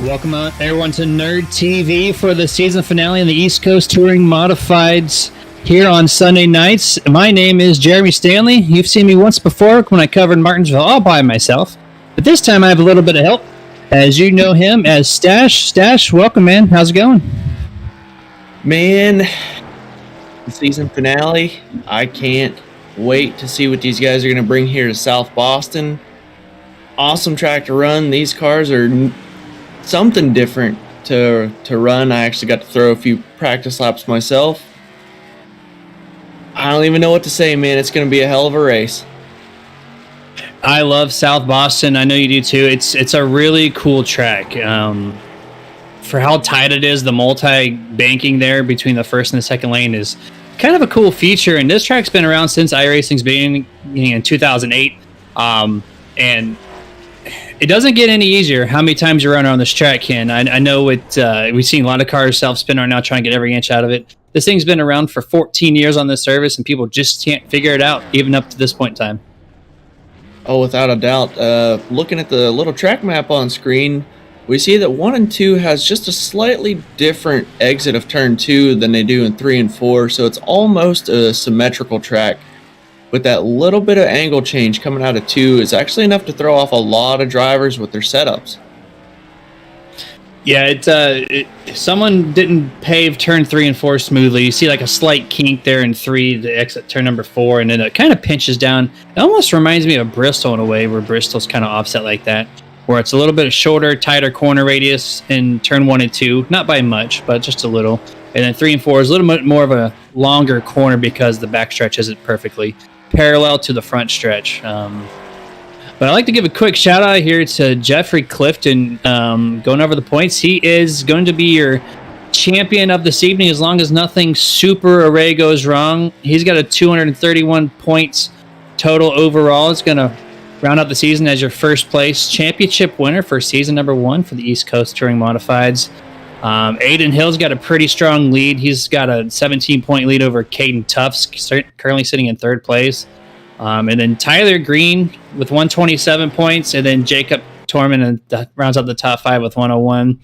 Welcome everyone to Nerd TV for the season finale in the East Coast Touring Modifieds here on Sunday nights. My name is Jeremy Stanley. You've seen me once before when I covered Martinsville all by myself, but this time I have a little bit of help, as you know him as Stash. Stash, welcome, man. How's it going? Man, the season finale, I can't wait to see what these guys are going to bring here to South Boston. Awesome track to run. These cars are something different to run. I actually got to throw a few practice laps myself. I don't even know what to say, man. It's going to be a hell of a race. I love South Boston. I know you do too. It's a really cool track. For how tight it is, the multi-banking there between the first and the second lane is kind of a cool feature. And this track's been around since iRacing's beginning in 2008. And it doesn't get any easier how many times you run on this track, Ken. I know we've seen a lot of cars self-spin right now trying to get every inch out of it. This thing's been around for 14 years on this service, and people just can't figure it out, even up to this point in time. Oh, without a doubt. Looking at the little track map on screen, we see that 1 and 2 has just a slightly different exit of turn 2 than they do in 3 and 4, so it's almost a symmetrical track. With that little bit of angle change coming out of 2 is actually enough to throw off a lot of drivers with their setups. Yeah, someone didn't pave turn 3 and 4 smoothly. You see like a slight kink there in 3 to exit turn number 4, and then it kind of pinches down. It almost reminds me of Bristol in a way, where Bristol's kind of offset like that, where it's a little bit shorter, tighter corner radius in turn 1 and 2, not by much, but just a little. And then 3 and 4 is a little bit more of a longer corner because the backstretch isn't perfectly parallel to the front stretch. But I'd like to give a quick shout out here to Jeffrey Clifton going over the points. He is going to be your champion of this evening as long as nothing super array goes wrong. He's got a 231 points total overall. It's going to round out the season as your first place championship winner for season number 1 for the East Coast Touring Modifieds. Aiden Hill's got a pretty strong lead. He's got a 17-point lead over Caden Tufts, currently sitting in 3rd place. And then Tyler Green with 127 points, and then Jacob Torman rounds out the top 5 with 101.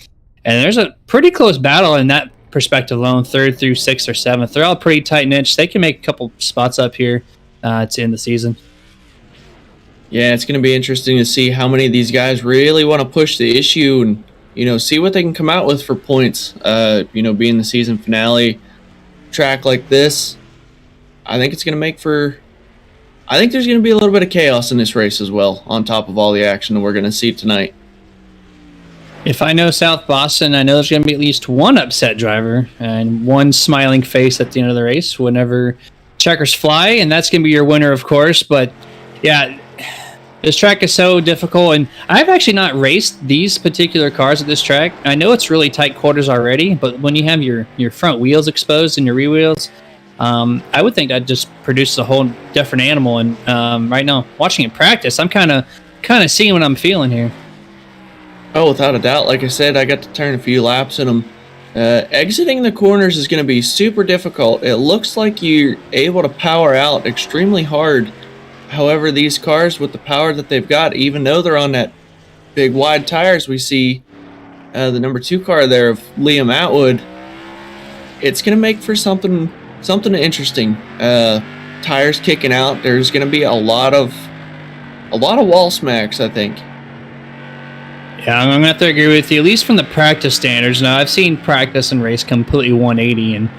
And there's a pretty close battle in that perspective alone, 3rd through 6th or 7th. They're all pretty tight niche. They can make a couple spots up here to end the season. Yeah, it's going to be interesting to see how many of these guys really want to push the issue and see what they can come out with for points. Being the season finale track like this, I think it's going to make for... I think there's going to be a little bit of chaos in this race as well, on top of all the action that we're going to see tonight. If I know South Boston, I know there's going to be at least one upset driver and one smiling face at the end of the race whenever checkers fly, and that's going to be your winner, of course. But, yeah... This track is so difficult, and I've actually not raced these particular cars at this track. I know it's really tight quarters already, but when you have your front wheels exposed and your rear wheels, I would think that just produces a whole different animal. And right now, watching it practice, I'm kind of seeing what I'm feeling here. Oh, without a doubt. Like I said, I got to turn a few laps in them. Exiting the corners is going to be super difficult. It looks like you're able to power out extremely hard. However, these cars, with the power that they've got, even though they're on that big wide tires, we see the number 2 car there of Liam Atwood, it's going to make for something interesting. Tires kicking out. There's going to be a lot of wall smacks, I think. Yeah, I'm going to have to agree with you, at least from the practice standards. Now, I've seen practice and race completely 180 and,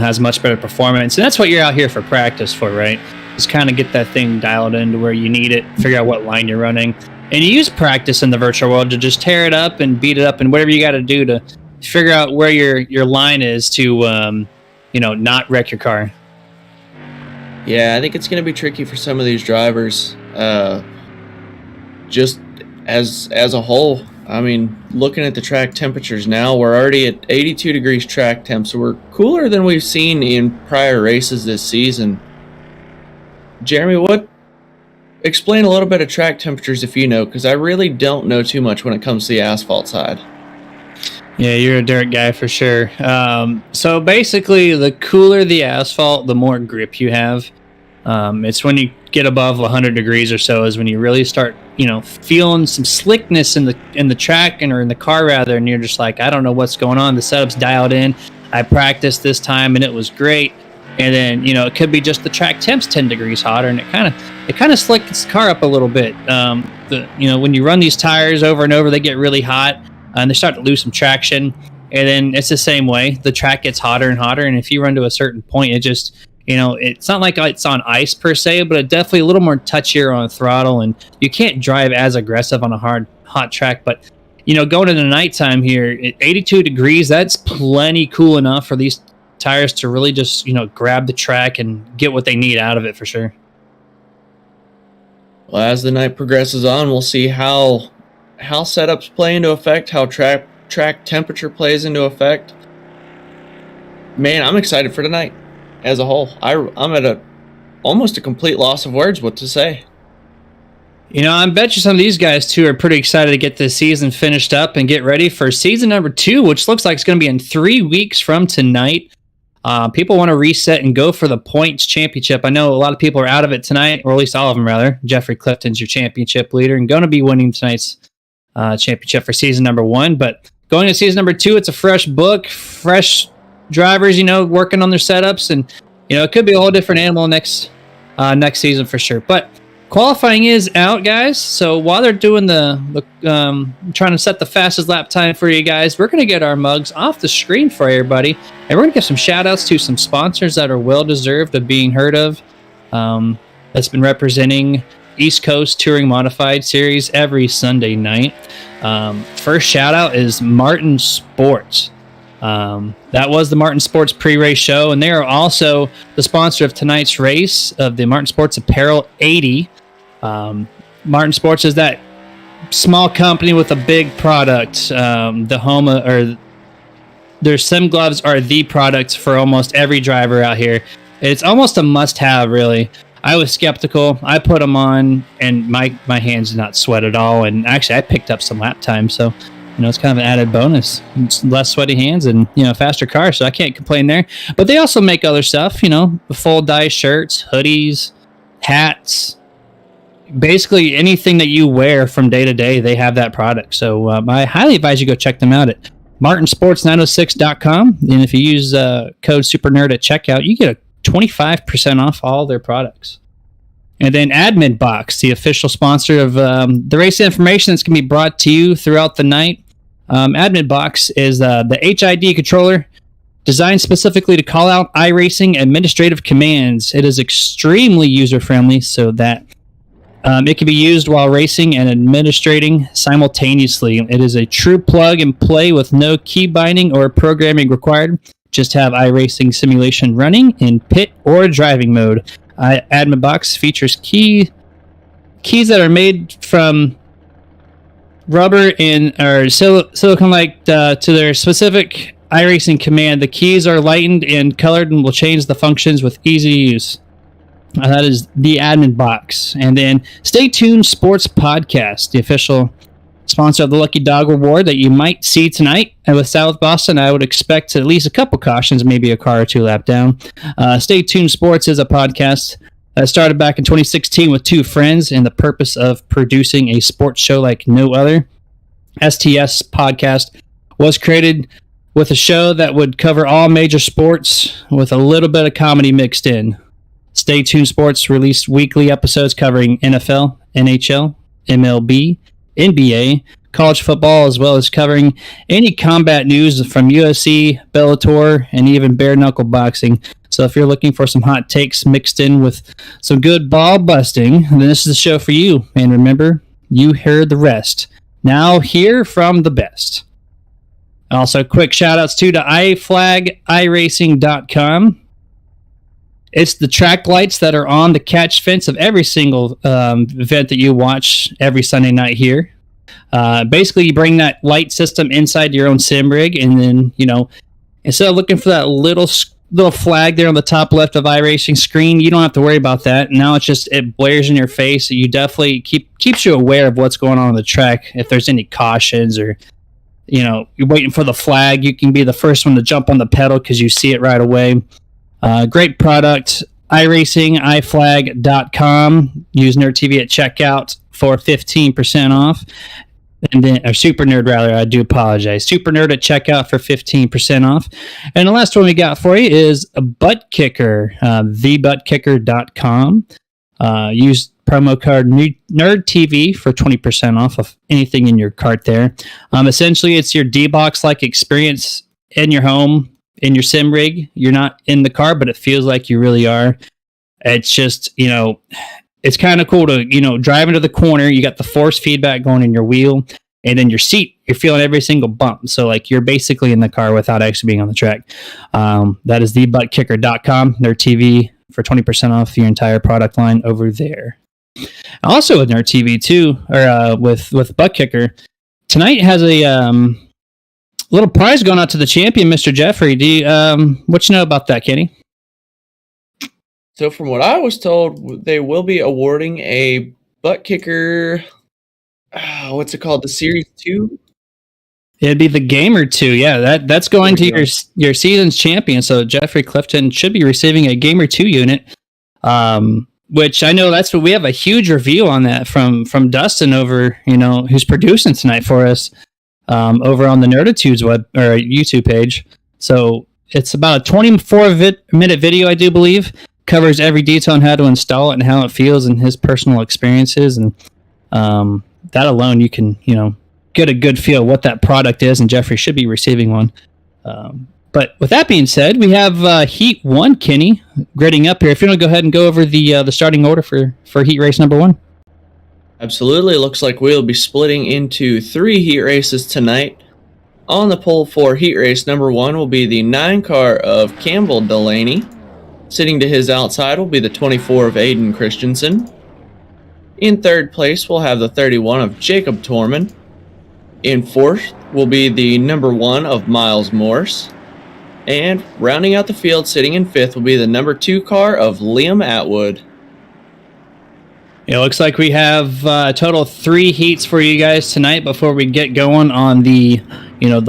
has much better performance. And that's what you're out here for practice for, right? Just kind of get that thing dialed into where you need it, figure out what line you're running. And you use practice in the virtual world to just tear it up and beat it up and whatever you got to do to figure out where your line is to, not wreck your car. Yeah, I think it's going to be tricky for some of these drivers. Just as a whole, I mean, looking at the track temperatures now, we're already at 82 degrees track temp, so we're cooler than we've seen in prior races this season. Jeremy, explain a little bit of track temperatures if you know, because I really don't know too much when it comes to the asphalt side. Yeah, you're a dirt guy for sure. So basically, the cooler the asphalt, the more grip you have. It's when you get above 100 degrees or so is when you really start, feeling some slickness in the track or in the car rather, and you're just like, I don't know what's going on. The setup's dialed in. I practiced this time and it was great. And then, it could be just the track temp's 10 degrees hotter, and it kind of slicks the car up a little bit. When you run these tires over and over, they get really hot and they start to lose some traction. And then it's the same way. The track gets hotter and hotter, and if you run to a certain point, it just, it's not like it's on ice per se, but it definitely a little more touchier on the throttle, and you can't drive as aggressive on a hot track. But, going into nighttime here, at 82 degrees, that's plenty cool enough for these tires to really just, grab the track and get what they need out of it for sure. Well, as the night progresses on, we'll see how setups play into effect, how track temperature plays into effect. Man, I'm excited for tonight as a whole. I'm at almost a complete loss of words what to say. I bet you some of these guys too are pretty excited to get this season finished up and get ready for season number 2, which looks like it's going to be in 3 weeks from tonight. People want to reset and go for the points championship. I know a lot of people are out of it tonight, or at least all of them rather. Jeffrey Clifton's your championship leader and going to be winning tonight's championship for season number 1. But going to season number 2, it's a fresh book, fresh drivers, working on their setups, and it could be a whole different animal next season for sure. But qualifying is out, guys. So while they're doing the trying to set the fastest lap time for you guys, we're going to get our mugs off the screen for everybody, and we're going to give some shout outs to some sponsors that are well deserved of being heard of. That's been representing East Coast Touring Modified Series every Sunday night. First shout out is Martin Sports. That was the Martin Sports pre-race show, and they are also the sponsor of tonight's race of the Martin Sports Apparel 80. Martin Sports is that small company with a big product. Their sim gloves are the products for almost every driver out here. It's almost a must-have, really. I was skeptical. I put them on, and my hands did not sweat at all. And actually, I picked up some lap time, so it's kind of an added bonus. It's less sweaty hands and faster car, so I can't complain there. But they also make other stuff. Full dye shirts, hoodies, hats. Basically anything that you wear from day to day, they have that product. So I highly advise you go check them out at martinsports906.com. And if you use code SUPERNERD at checkout, you get a 25% off all their products. And then Admin Box, the official sponsor of the race information that's going to be brought to you throughout the night. Admin Box is the HID controller designed specifically to call out iRacing administrative commands. It is extremely user-friendly so that it can be used while racing and administrating simultaneously. It is a true plug-and-play with no key binding or programming required. Just have iRacing simulation running in pit or driving mode. Admin Box features keys that are made from rubber or silicone-like to their specific iRacing command. The keys are lightened and colored and will change the functions with easy use. That is the Admin Box. And then Stay Tuned Sports Podcast, the official sponsor of the Lucky Dog Reward that you might see tonight. And with South Boston, I would expect at least a couple cautions, maybe a car or two lap down. Stay Tuned Sports is a podcast that started back in 2016 with two friends and the purpose of producing a sports show like no other. STS Podcast was created with a show that would cover all major sports with a little bit of comedy mixed in. Stay Tuned Sports released weekly episodes covering NFL, NHL, MLB, NBA, college football, as well as covering any combat news from UFC, Bellator, and even bare knuckle boxing. So if you're looking for some hot takes mixed in with some good ball busting, then this is the show for you. And remember, you heard the rest. Now hear from the best. Also, quick shout outs to iFlagIRacing.com. It's the track lights that are on the catch fence of every single event that you watch every Sunday night here. Basically, you bring that light system inside your own sim rig, and then, instead of looking for that little flag there on the top left of iRacing screen, you don't have to worry about that. Now it blares in your face. You definitely keeps you aware of what's going on the track. If there's any cautions or, you're waiting for the flag, you can be the first one to jump on the pedal because you see it right away. Great product. iRacing, iflag.com. Use NerdTV at checkout for 15% off. And then, or Super Nerd, rather, I do apologize. Super Nerd at checkout for 15% off. And the last one we got for you is a Butt Kicker, thebuttkicker.com. Use promo code NerdTV for 20% off of anything in your cart there. Essentially, it's your D-Box-like experience in your home, in your sim rig. You're not in the car, but it feels like you really are. It's just, it's kind of cool to, drive into the corner. You got the force feedback going in your wheel, and then your seat, you're feeling every single bump. So like you're basically in the car without actually being on the track. That is thebuttkicker.com, Nerd TV, for 20% off your entire product line over there. Also with Nerd TV too, or with Butt Kicker, tonight has a little prize going out to the champion, Mr. Jeffrey. What you know about that, Kenny? So from what I was told, they will be awarding a Butt Kicker, what's it called? The Series 2? It'd be the Gamer 2. Yeah, that's going to your season's champion. So Jeffrey Clifton should be receiving a Gamer 2 unit, which I know that's what we have a huge review on that from Dustin over, who's producing tonight for us over on the Nerditudes web or YouTube page. So it's about a 24-minute video, I do believe. Covers every detail on how to install it and how it feels and his personal experiences, and that alone you can get a good feel of what that product is, and Jeffrey should be receiving one. But with that being said, we have Heat 1, Kenny, gridding up here. If you want to go ahead and go over the starting order for Heat Race number 1. Absolutely. Looks like we'll be splitting into 3 heat races tonight. On the pole for Heat Race number 1 will be the 9 car of Campbell Delaney. Sitting to his outside will be the 24 of Aiden Christensen. In third place, we'll have the 31 of Jacob Torman. In fourth will be the number 1 of Miles Morse. And rounding out the field, sitting in fifth, will be the number 2 car of Liam Atwood. It looks like we have a total of 3 heats for you guys tonight before we get going on the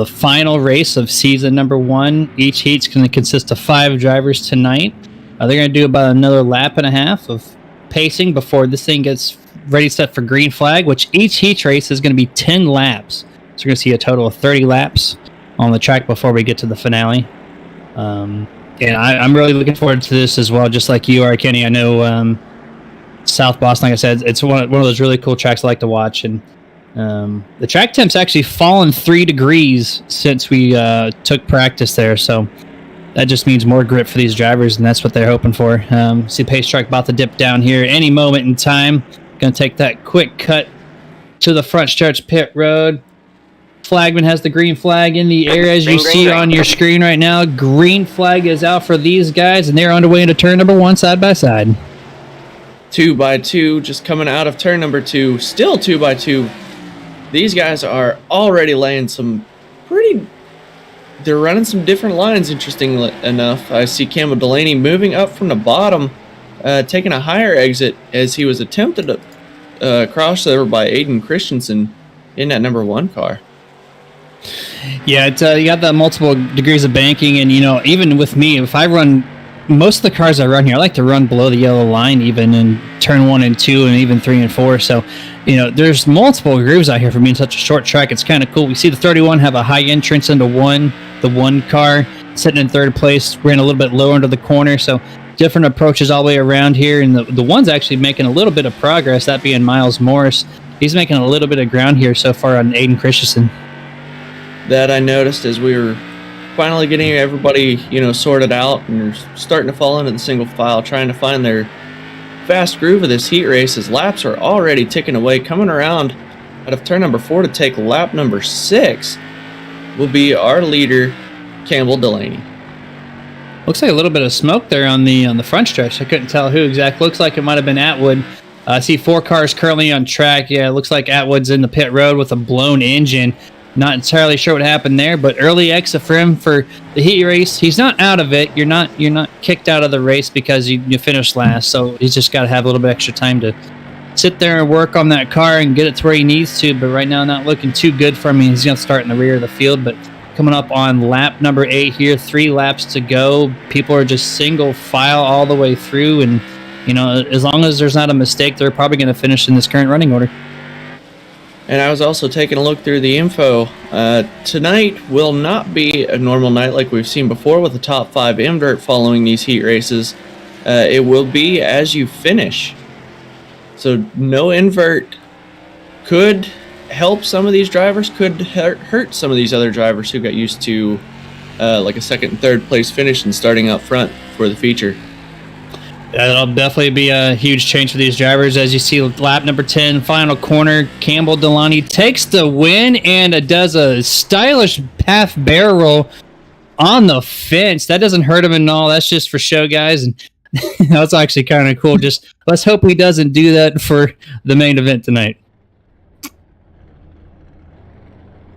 final race of season number 1. Each heat's going to consist of 5 drivers tonight. They're going to do about another lap and a half of pacing before this thing gets ready set for green flag, which each heat race is going to be 10 laps. So we're going to see a total of 30 laps on the track before we get to the finale. And I'm really looking forward to this as well, just like you are, Kenny. I know South Boston, like I said, it's one of those really cool tracks I like to watch. And the track temp's actually fallen 3 degrees since we took practice there. So that just means more grip for these drivers, and that's what they're hoping for. See pace truck about to dip down here any moment in time. Going to take that quick cut to the front stretch pit road. Flagman has the green flag in the air, as you see on your screen right now. Green flag is out for these guys, and they're underway into turn number 1 side by side. 2x2 just coming out of turn number 2. Still 2x2. These guys are already laying some they're running some different lines, interestingly enough. I see Campbell Delaney moving up from the bottom, taking a higher exit as he was attempted to cross over by Aiden Christensen in that number 1 car. Yeah, you got the multiple degrees of banking, and even with me, if I run most of the cars I run here, I like to run below the yellow line, even in turn 1 and 2, and even 3 and 4. So, there's multiple grooves out here for being such a short track. It's kind of cool. We see the 31 have a high entrance into the 1 car sitting in third place, ran a little bit lower into the corner. So, different approaches all the way around here, and the one's actually making a little bit of progress. That being Miles Morris, he's making a little bit of ground here so far on Aiden Christensen. That I noticed as we were finally getting everybody, sorted out, and they're starting to fall into the single file, trying to find their fast groove of this heat race as laps are already ticking away. Coming around out of turn number 4 to take lap number 6 will be our leader, Campbell Delaney. Looks like a little bit of smoke there on the front stretch. I couldn't tell who exactly. Looks like it might have been Atwood. I see 4 cars currently on track. Yeah, it looks like Atwood's in the pit road with a blown engine. Not entirely sure what happened there, but early exit for him for the heat race. He's not out of it. You're not kicked out of the race because you finished last. So he's just got to have a little bit extra time to sit there and work on that car and get it to where he needs to. But right now, not looking too good for him. He's going to start in the rear of the field. But coming up on lap number 8 here. 3 laps to go. People are just single file all the way through, and as long as there's not a mistake, they're probably going to finish in this current running order. And I was also taking a look through the info. Tonight will not be a normal night like we've seen before with the top 5 invert following these heat races. It will be as you finish. So no invert could help some of these drivers, could hurt some of these other drivers who got used to like a second and third place finish and starting up front for the feature. That'll definitely be a huge change for these drivers. As you see, lap number 10, final corner, Campbell Delaney takes the win and does a stylish path barrel roll on the fence. That doesn't hurt him at all. That's just for show, guys. And that's actually kind of cool. Just let's hope he doesn't do that for the main event tonight.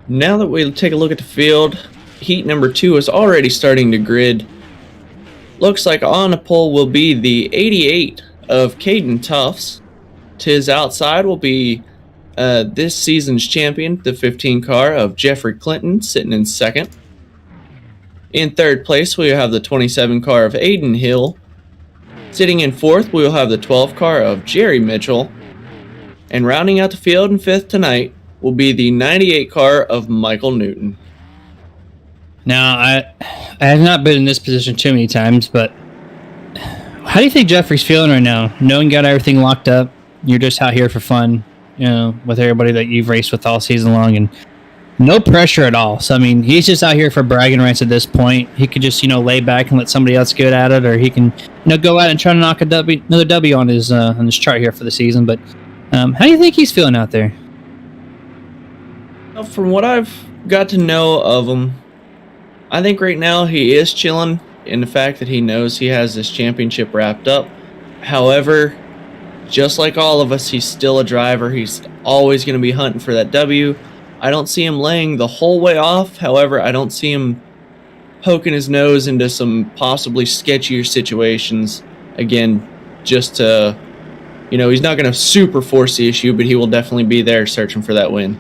Now that we take a look at the field, heat number 2 is already starting to grid. Looks like on the pole will be the 88 of Caden Tufts. To his outside will be this season's champion, the 15 car of Jeffrey Clinton, sitting in second. In third place, we will have the 27 car of Aiden Hill. Sitting in fourth, we will have the 12 car of Jerry Mitchell. And rounding out the field in fifth tonight will be the 98 car of Michael Newton. Now, I have not been in this position too many times, but how do you think Jeffrey's feeling right now? Knowing you got everything locked up, you're just out here for fun, with everybody that you've raced with all season long, and no pressure at all. So, I mean, he's just out here for bragging rights at this point. He could just, lay back and let somebody else get at it, or he can, go out and try to knock another W on his chart here for the season. But how do you think he's feeling out there? Well, from what I've got to know of him, I think right now he is chilling in the fact that he knows he has this championship wrapped up. However, just like all of us, he's still a driver. He's always going to be hunting for that W. I don't see him laying the whole way off. However, I don't see him poking his nose into some possibly sketchier situations. Again, just to, he's not going to super force the issue, but he will definitely be there searching for that win.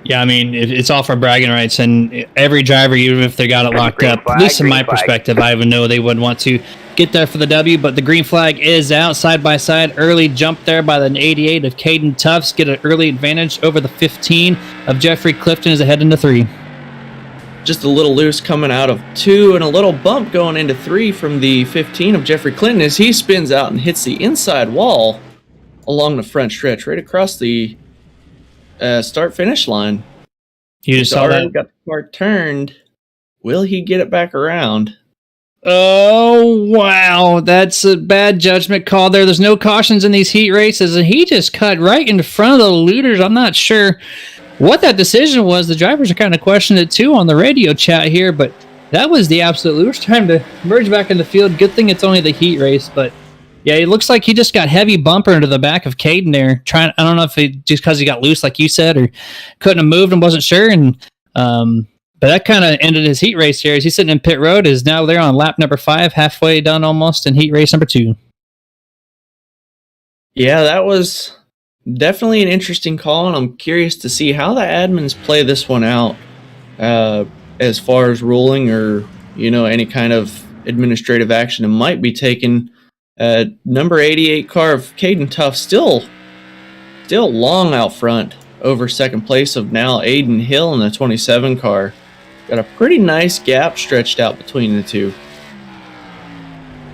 Yeah, I mean, it's all for bragging rights, and every driver, even if they got it locked up, at least in my perspective, I would know they would want to get there for the W, but the green flag is out, side by side. Early jump there by the 88 of Caden Tufts, get an early advantage over the 15 of Jeffrey Clifton as ahead into 3. Just a little loose coming out of 2, and a little bump going into 3 from the 15 of Jeffrey Clinton as he spins out and hits the inside wall along the front stretch, right across the start-finish line. You just saw that? Got the car turned. Will he get it back around? Oh, wow. That's a bad judgment call there. There's no cautions in these heat races, and he just cut right in front of the leaders. I'm not sure what that decision was. The drivers are kind of questioning it, too, on the radio chat here, but that was the absolute worst time to merge back in the field. Good thing it's only the heat race, but yeah, it looks like he just got heavy bumper into the back of Caden there. I don't know if it just because he got loose, like you said, or couldn't have moved and wasn't sure. And but that kind of ended his heat race here. As he's sitting in pit road, is now there on lap number 5, halfway done almost in heat race number 2. Yeah, that was definitely an interesting call, and I'm curious to see how the admins play this one out as far as ruling or any kind of administrative action that might be taken. Number 88 car of Caden Tufts still long out front over second place of now Aiden Hill in the 27 car. Got a pretty nice gap stretched out between the two.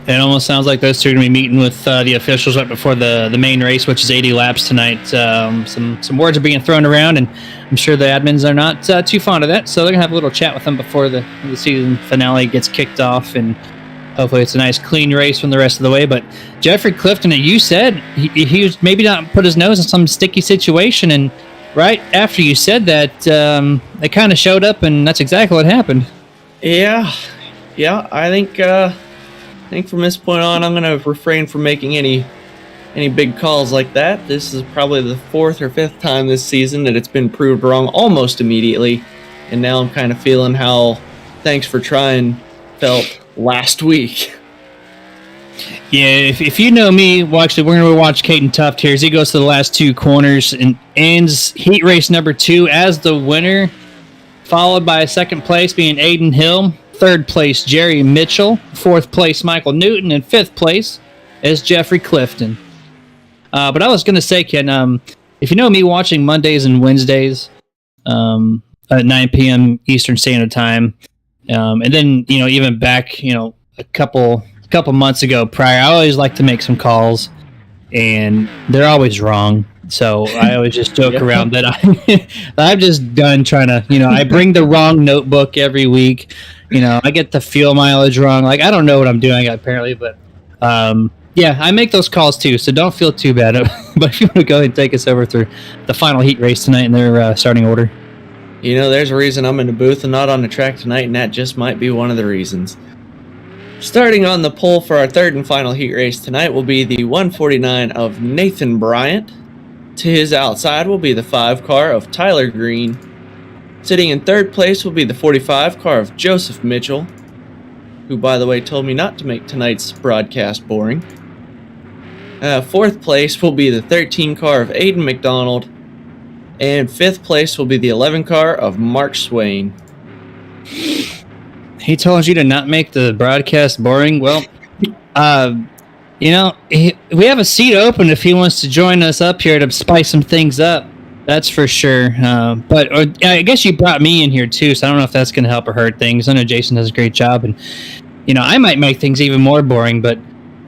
It almost sounds like those two are going to be meeting with the officials right before the main race, which is 80 laps tonight. Some words are being thrown around, and I'm sure the admins are not too fond of that, so they're going to have a little chat with them before the season finale gets kicked off, and hopefully it's a nice clean race from the rest of the way. But Jeffrey Clifton, you said he was maybe not put his nose in some sticky situation, and right after you said that, they kind of showed up, and that's exactly what happened. Yeah, I think from this point on, I'm going to refrain from making any big calls like that. This is probably the 4th or 5th time this season that it's been proved wrong almost immediately, and now I'm kind of feeling how thanks for trying felt last week. Yeah, if you know me, well, actually, we're going to watch Caden Tuft here as he goes to the last 2 corners and ends heat race number 2 as the winner. followed by second place being Aiden Hill, third place Jerry Mitchell, fourth place Michael Newton, and fifth place is Jeffrey Clifton. But I was going to say, Ken, if you know me watching Mondays and Wednesdays at 9 p.m. Eastern Standard Time, and then, even back, a couple months ago prior, I always like to make some calls, and they're always wrong. So I always just joke around that I'm just done trying to, I bring the wrong notebook every week. I get the fuel mileage wrong. Like, I don't know what I'm doing apparently, but I make those calls too. So don't feel too bad. But if you want to go ahead and take us over through the final heat race tonight in their starting order. There's a reason I'm in the booth and not on the track tonight, and that just might be one of the reasons. Starting on the pole for our third and final heat race tonight will be the 149 of Nathan Bryant. To his outside will be the 5 car of Tyler Green. Sitting in third place will be the 45 car of Joseph Mitchell, who, by the way, told me not to make tonight's broadcast boring. Fourth place will be the 13 car of Aiden McDonald. And fifth place will be the 11 car of Mark Swain. He told you to not make the broadcast boring? Well, we have a seat open if he wants to join us up here to spice some things up. That's for sure. But I guess you brought me in here too, so I don't know if that's going to help or hurt things. I know Jason does a great job, and I might make things even more boring, but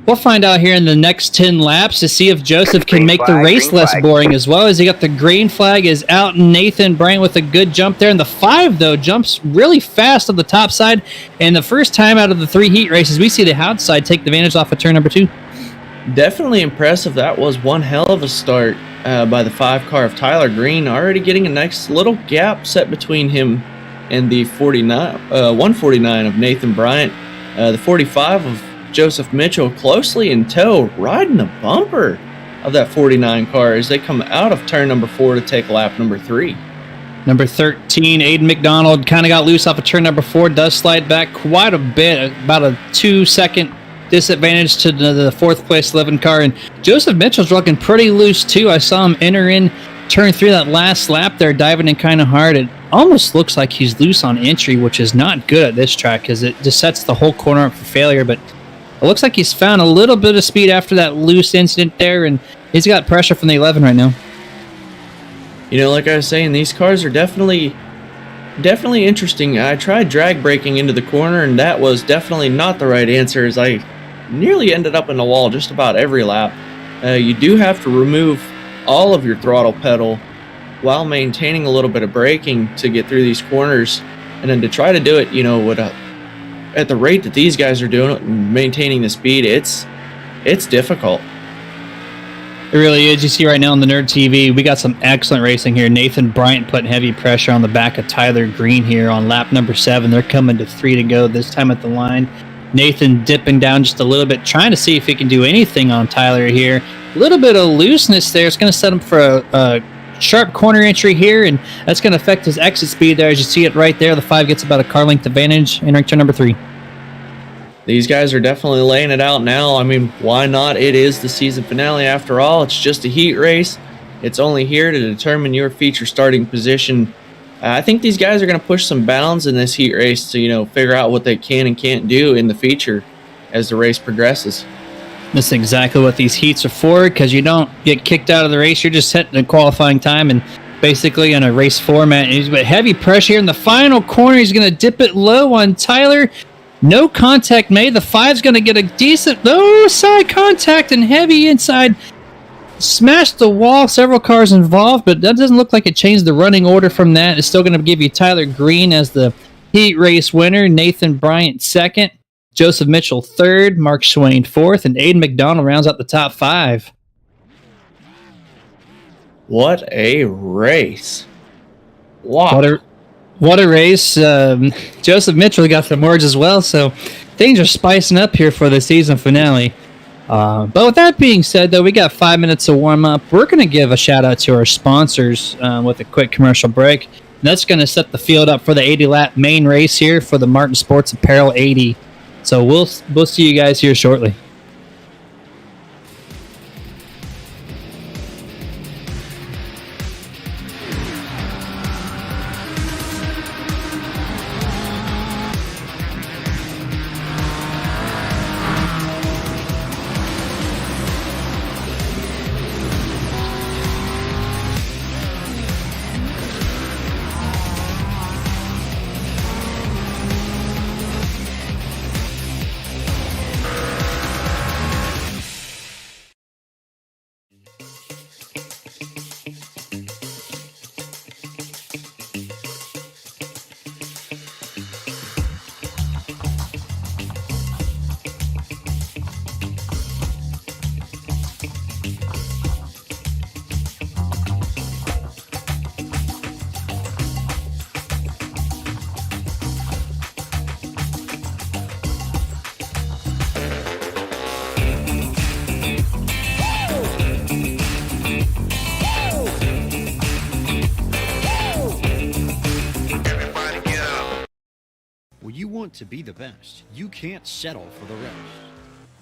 we'll find out here in the next 10 laps to see if Joseph can make the race less boring as well. As he got the green flag is out. Nathan Bryant with a good jump there. And the 5, though, jumps really fast on the top side. And the first time out of the 3 heat races, we see the outside take the advantage off of turn number 2. Definitely impressive. That was one hell of a start by the 5 car of Tyler Green. Already getting a nice little gap set between him and the 149 of Nathan Bryant. The 45 of Joseph Mitchell closely in tow, riding the bumper of that 49 car as they come out of turn number 4 to take lap number 3. Number 13, Aiden McDonald, kind of got loose off of turn number 4, does slide back quite a bit, about a 2-second disadvantage to the 4th place 11 car. And Joseph Mitchell's looking pretty loose too. I saw him enter in turn 3 that last lap there, diving in kind of hard. It almost looks like he's loose on entry, which is not good at this track because it just sets the whole corner up for failure. But it looks like he's found a little bit of speed after that loose incident there, and he's got pressure from the 11 right now. Like I was saying, these cars are definitely interesting. I tried drag braking into the corner, and that was definitely not the right answer, as I nearly ended up in the wall just about every lap. You do have to remove all of your throttle pedal while maintaining a little bit of braking to get through these corners, and then to try to do it, at the rate that these guys are doing it and maintaining the speed, it's difficult. It really is. You see right now on the Nerd TV, we got some excellent racing here. Nathan Bryant putting heavy pressure on the back of Tyler Green here on lap number 7. They're coming to 3 to go this time at the line. Nathan dipping down just a little bit, trying to see if he can do anything on Tyler here. A little bit of looseness there. It's going to set him for a sharp corner entry here, and that's going to affect his exit speed there. As you see it right there, the 5 gets about a car length advantage entering turn number 3. These guys are definitely laying it out now. I mean, why not? It is the season finale after all. It's just a heat race. It's only here to determine your feature starting position. I think these guys are going to push some bounds in this heat race to, figure out what they can and can't do in the feature as the race progresses. That's exactly what these heats are for, because you don't get kicked out of the race. You're just setting a qualifying time and basically in a race format. He's got heavy pressure here in the final corner. He's going to dip it low on Tyler. No contact made. The 5's going to get a decent side contact and heavy inside. Smashed the wall. Several cars involved, but that doesn't look like it changed the running order from that. It's still going to give you Tyler Green as the heat race winner. Nathan Bryant 2nd. Joseph Mitchell 3rd. Mark Swain 4th. And Aiden McDonald rounds out the top 5. What a race. Wow. What a race. Joseph Mitchell got the merge as well, so things are spicing up here for the season finale. But with that being said, though, we got 5 minutes to warm up. We're going to give a shout-out to our sponsors with a quick commercial break. And that's going to set the field up for the 80-lap main race here for the Martin Sports Apparel 80. So we'll see you guys here shortly. want to be the best, you can't settle for the rest.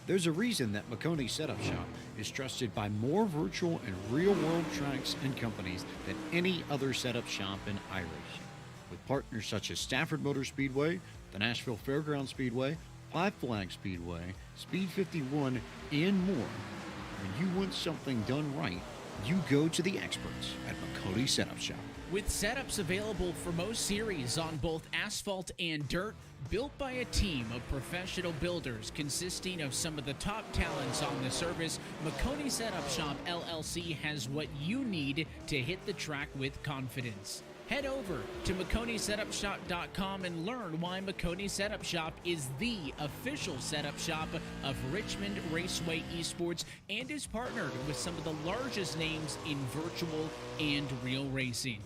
There's a reason that Makoni Setup Shop is trusted by more virtual and real-world tracks and companies than any other setup shop in iRacing. With partners such as Stafford Motor Speedway, the Nashville Fairgrounds Speedway, Five Flags Speedway, Speed 51, and more. When you want something done right, you go to the experts at Makoni Setup Shop. With setups available for most series on both asphalt and dirt, built by a team of professional builders consisting of some of the top talents on the service, Makoni Setup Shop LLC has what you need to hit the track with confidence. Head over to MakoniSetupShop.com and learn why Makoni Setup Shop is the official setup shop of Richmond Raceway Esports and is partnered with some of the largest names in virtual and real racing.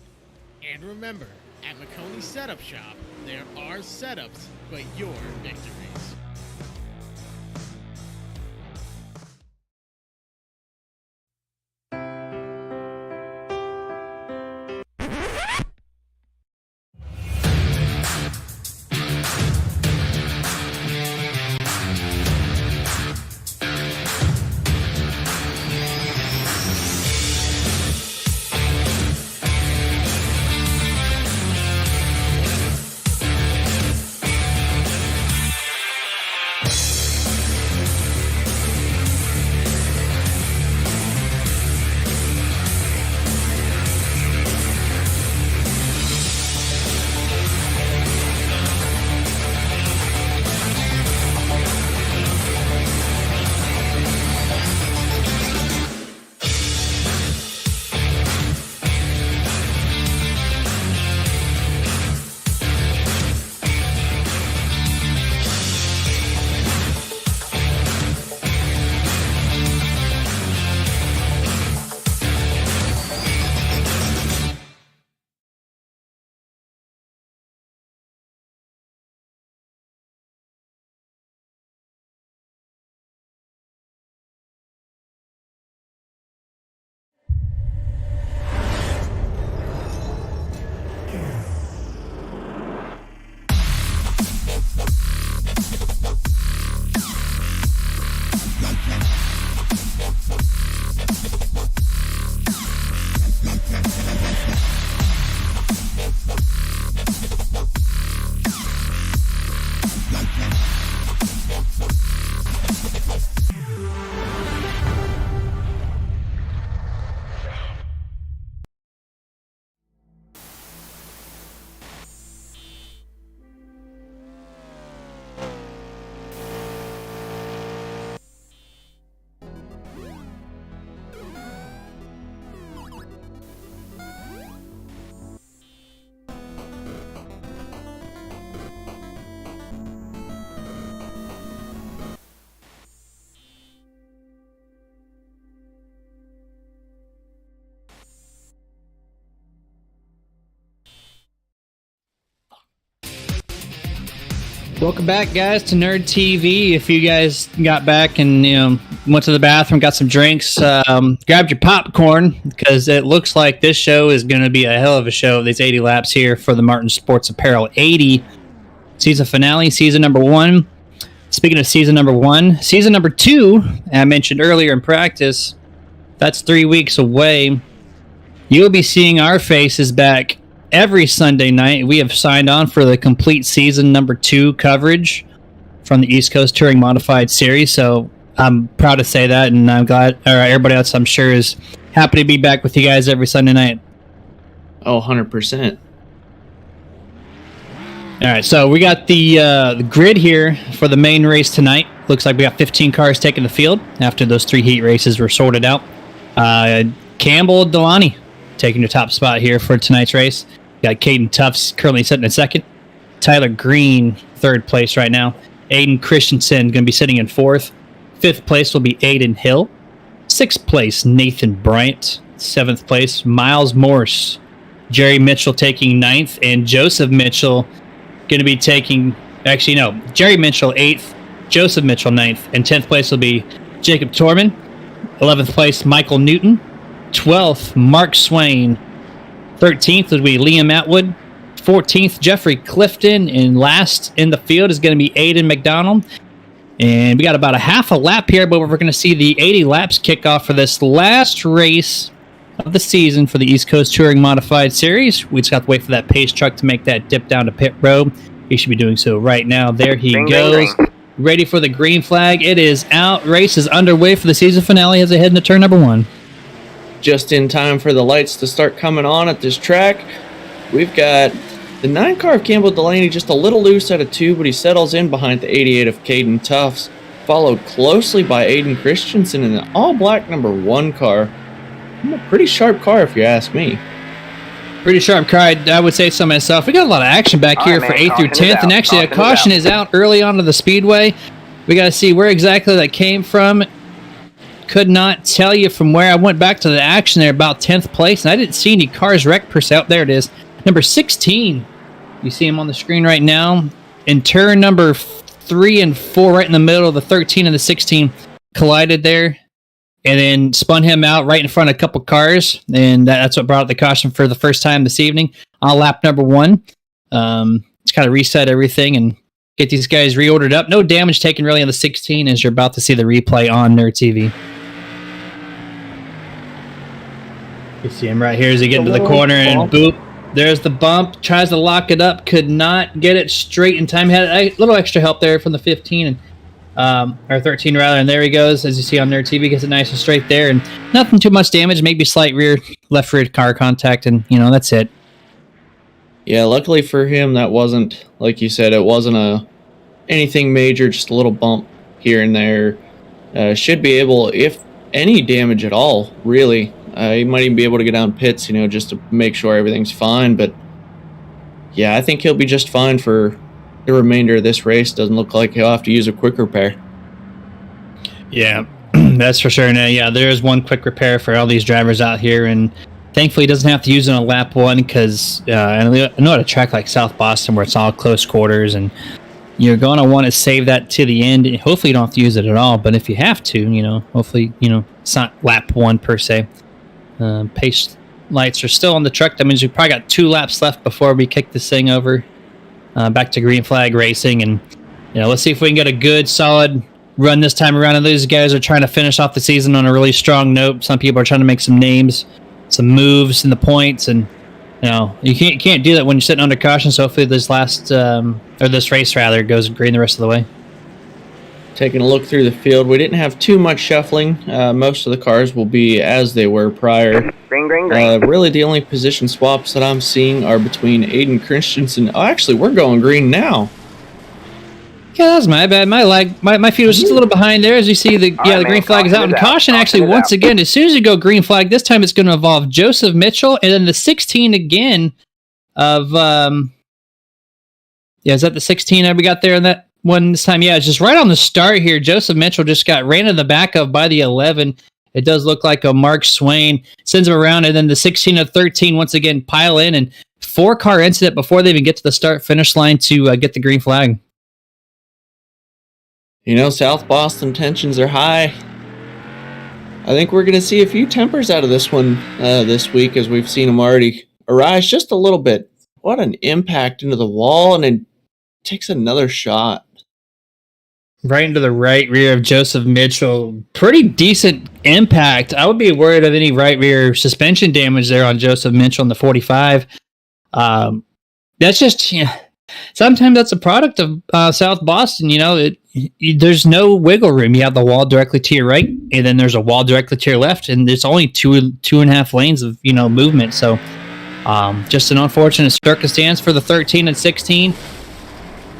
And remember, at Makoni Setup Shop, there are setups, but your victories. Welcome back, guys, to Nerd TV. If you guys got back and went to the bathroom, got some drinks, grabbed your popcorn, because it looks like this show is going to be a hell of a show. These 80 laps here for the Martin Sports Apparel 80 season finale, season number 1. Speaking of season number 1, season number 2, I mentioned earlier in practice, that's 3 weeks away. You'll be seeing our faces back every Sunday night. We have signed on for the complete season number 2 coverage from the East Coast Touring Modified Series. So I'm proud to say that, and I'm glad, or everybody else I'm sure is happy to be back with you guys every Sunday night. Oh, 100%. All right, so we got the grid here for the main race tonight. Looks like we got 15 cars taking the field after those 3 heat races were sorted out. Campbell Delaney taking the top spot here for tonight's race. Got Caden Tufts currently sitting in second. Tyler Green, third place right now. Aiden Christensen going to be sitting in fourth. Fifth place will be Aiden Hill. Sixth place, Nathan Bryant. Seventh place, Miles Morse. Jerry Mitchell taking ninth, and Joseph Mitchell going to be taking... Actually, no. Jerry Mitchell, 8th. Joseph Mitchell, 9th. And 10th place will be Jacob Torman. 11th place, Michael Newton. 12th, Mark Swain. 13th would be Liam Atwood. 14th, Jeffrey Clifton. And last in the field is going to be Aiden McDonald. And we got about a half a lap here, but we're going to see the 80 laps kick off for this last race of the season for the East Coast Touring Modified Series. We just have to wait for that pace truck to make that dip down to pit road. He should be doing so right now. There he goes. Ready for the green flag. It is out. Race is underway for the season finale as they head into turn number 1. Just in time for the lights to start coming on at this track. We've got the 9 car of Campbell Delaney just a little loose out of 2, but he settles in behind the 88 of Caden Tufts, followed closely by Aiden Christensen in the all-black number 1 car. A pretty sharp car, if you ask me. Pretty sharp car, I would say so myself. We got a lot of action back here for 8th through 10th, and actually a caution is out early onto the speedway. We got to see where exactly that came from. Could not tell you from where. I went back to the action there, about 10th place, and I didn't see any cars wrecked per se. Oh, there it is. Number 16. You see him on the screen right now. In turn number 3 and 4, right in the middle of the 13 and the 16, collided there. And then spun him out right in front of a couple cars. And that's what brought up the caution for the first time this evening on lap number 1. Just kind of reset everything and get these guys reordered up. No damage taken really on the 16 as you're about to see the replay on Nerd TV. You see him right here as he get into the corner and boop. There's the bump. Tries to lock it up. Could not get it straight in time. Had a little extra help there from the 15 and or 13 rather, and there he goes as you see on Nerd TV, gets it nice and straight there, and nothing too much damage, maybe slight left rear car contact, and that's it. Yeah, luckily for him that wasn't, like you said, it wasn't anything major, just a little bump here and there. Should be able, if any damage at all, really. He might even be able to get down pits, just to make sure everything's fine, but yeah, I think he'll be just fine for the remainder of this race. Doesn't look like he'll have to use a quick repair. Yeah, that's for sure. Now, yeah, there is one quick repair for all these drivers out here, and thankfully he doesn't have to use it on lap 1 because I know at a track like South Boston where it's all close quarters and you're going to want to save that to the end. Hopefully you don't have to use it at all, but if you have to, hopefully, it's not lap 1 per se. Pace lights are still on the truck. That means we've probably got 2 laps left before we kick this thing over. Back to green flag racing, and let's see if we can get a good solid run this time around. And these guys are trying to finish off the season on a really strong note. Some people are trying to make some names, some moves in the points, and you can't do that when you're sitting under caution. So hopefully this this race rather goes green the rest of the way. Taking a look through the field, we didn't have too much shuffling. Most of the cars will be as they were prior. Green. Really, the only position swaps that I'm seeing are between Aiden Christensen. Oh, actually, we're going green now. Yeah, that was my bad. My feet was just a little behind there. As you see, the green flag is out. And caution, actually, once again, as soon as you go green flag, this time it's going to involve Joseph Mitchell, and then the 16 again of is that the 16 that we got there in that one this time? Yeah, it's just right on the start here. Joseph Mitchell just got ran in the back of by the 11. It does look like a Mark Swain sends him around, and then the 16 of 13 once again pile in, and 4-car incident before they even get to the start-finish line to get the green flag. South Boston tensions are high. I think we're going to see a few tempers out of this one this week, as we've seen them already arise just a little bit. What an impact into the wall, and it takes another shot. Right into the right rear of Joseph Mitchell. Pretty decent impact. I would be worried of any right rear suspension damage there on Joseph Mitchell in the 45. That's just, sometimes that's a product of South Boston. There's no wiggle room. You have the wall directly to your right, and then there's a wall directly to your left, and there's only two and a half lanes of movement. So just an unfortunate circumstance for the 13 and 16.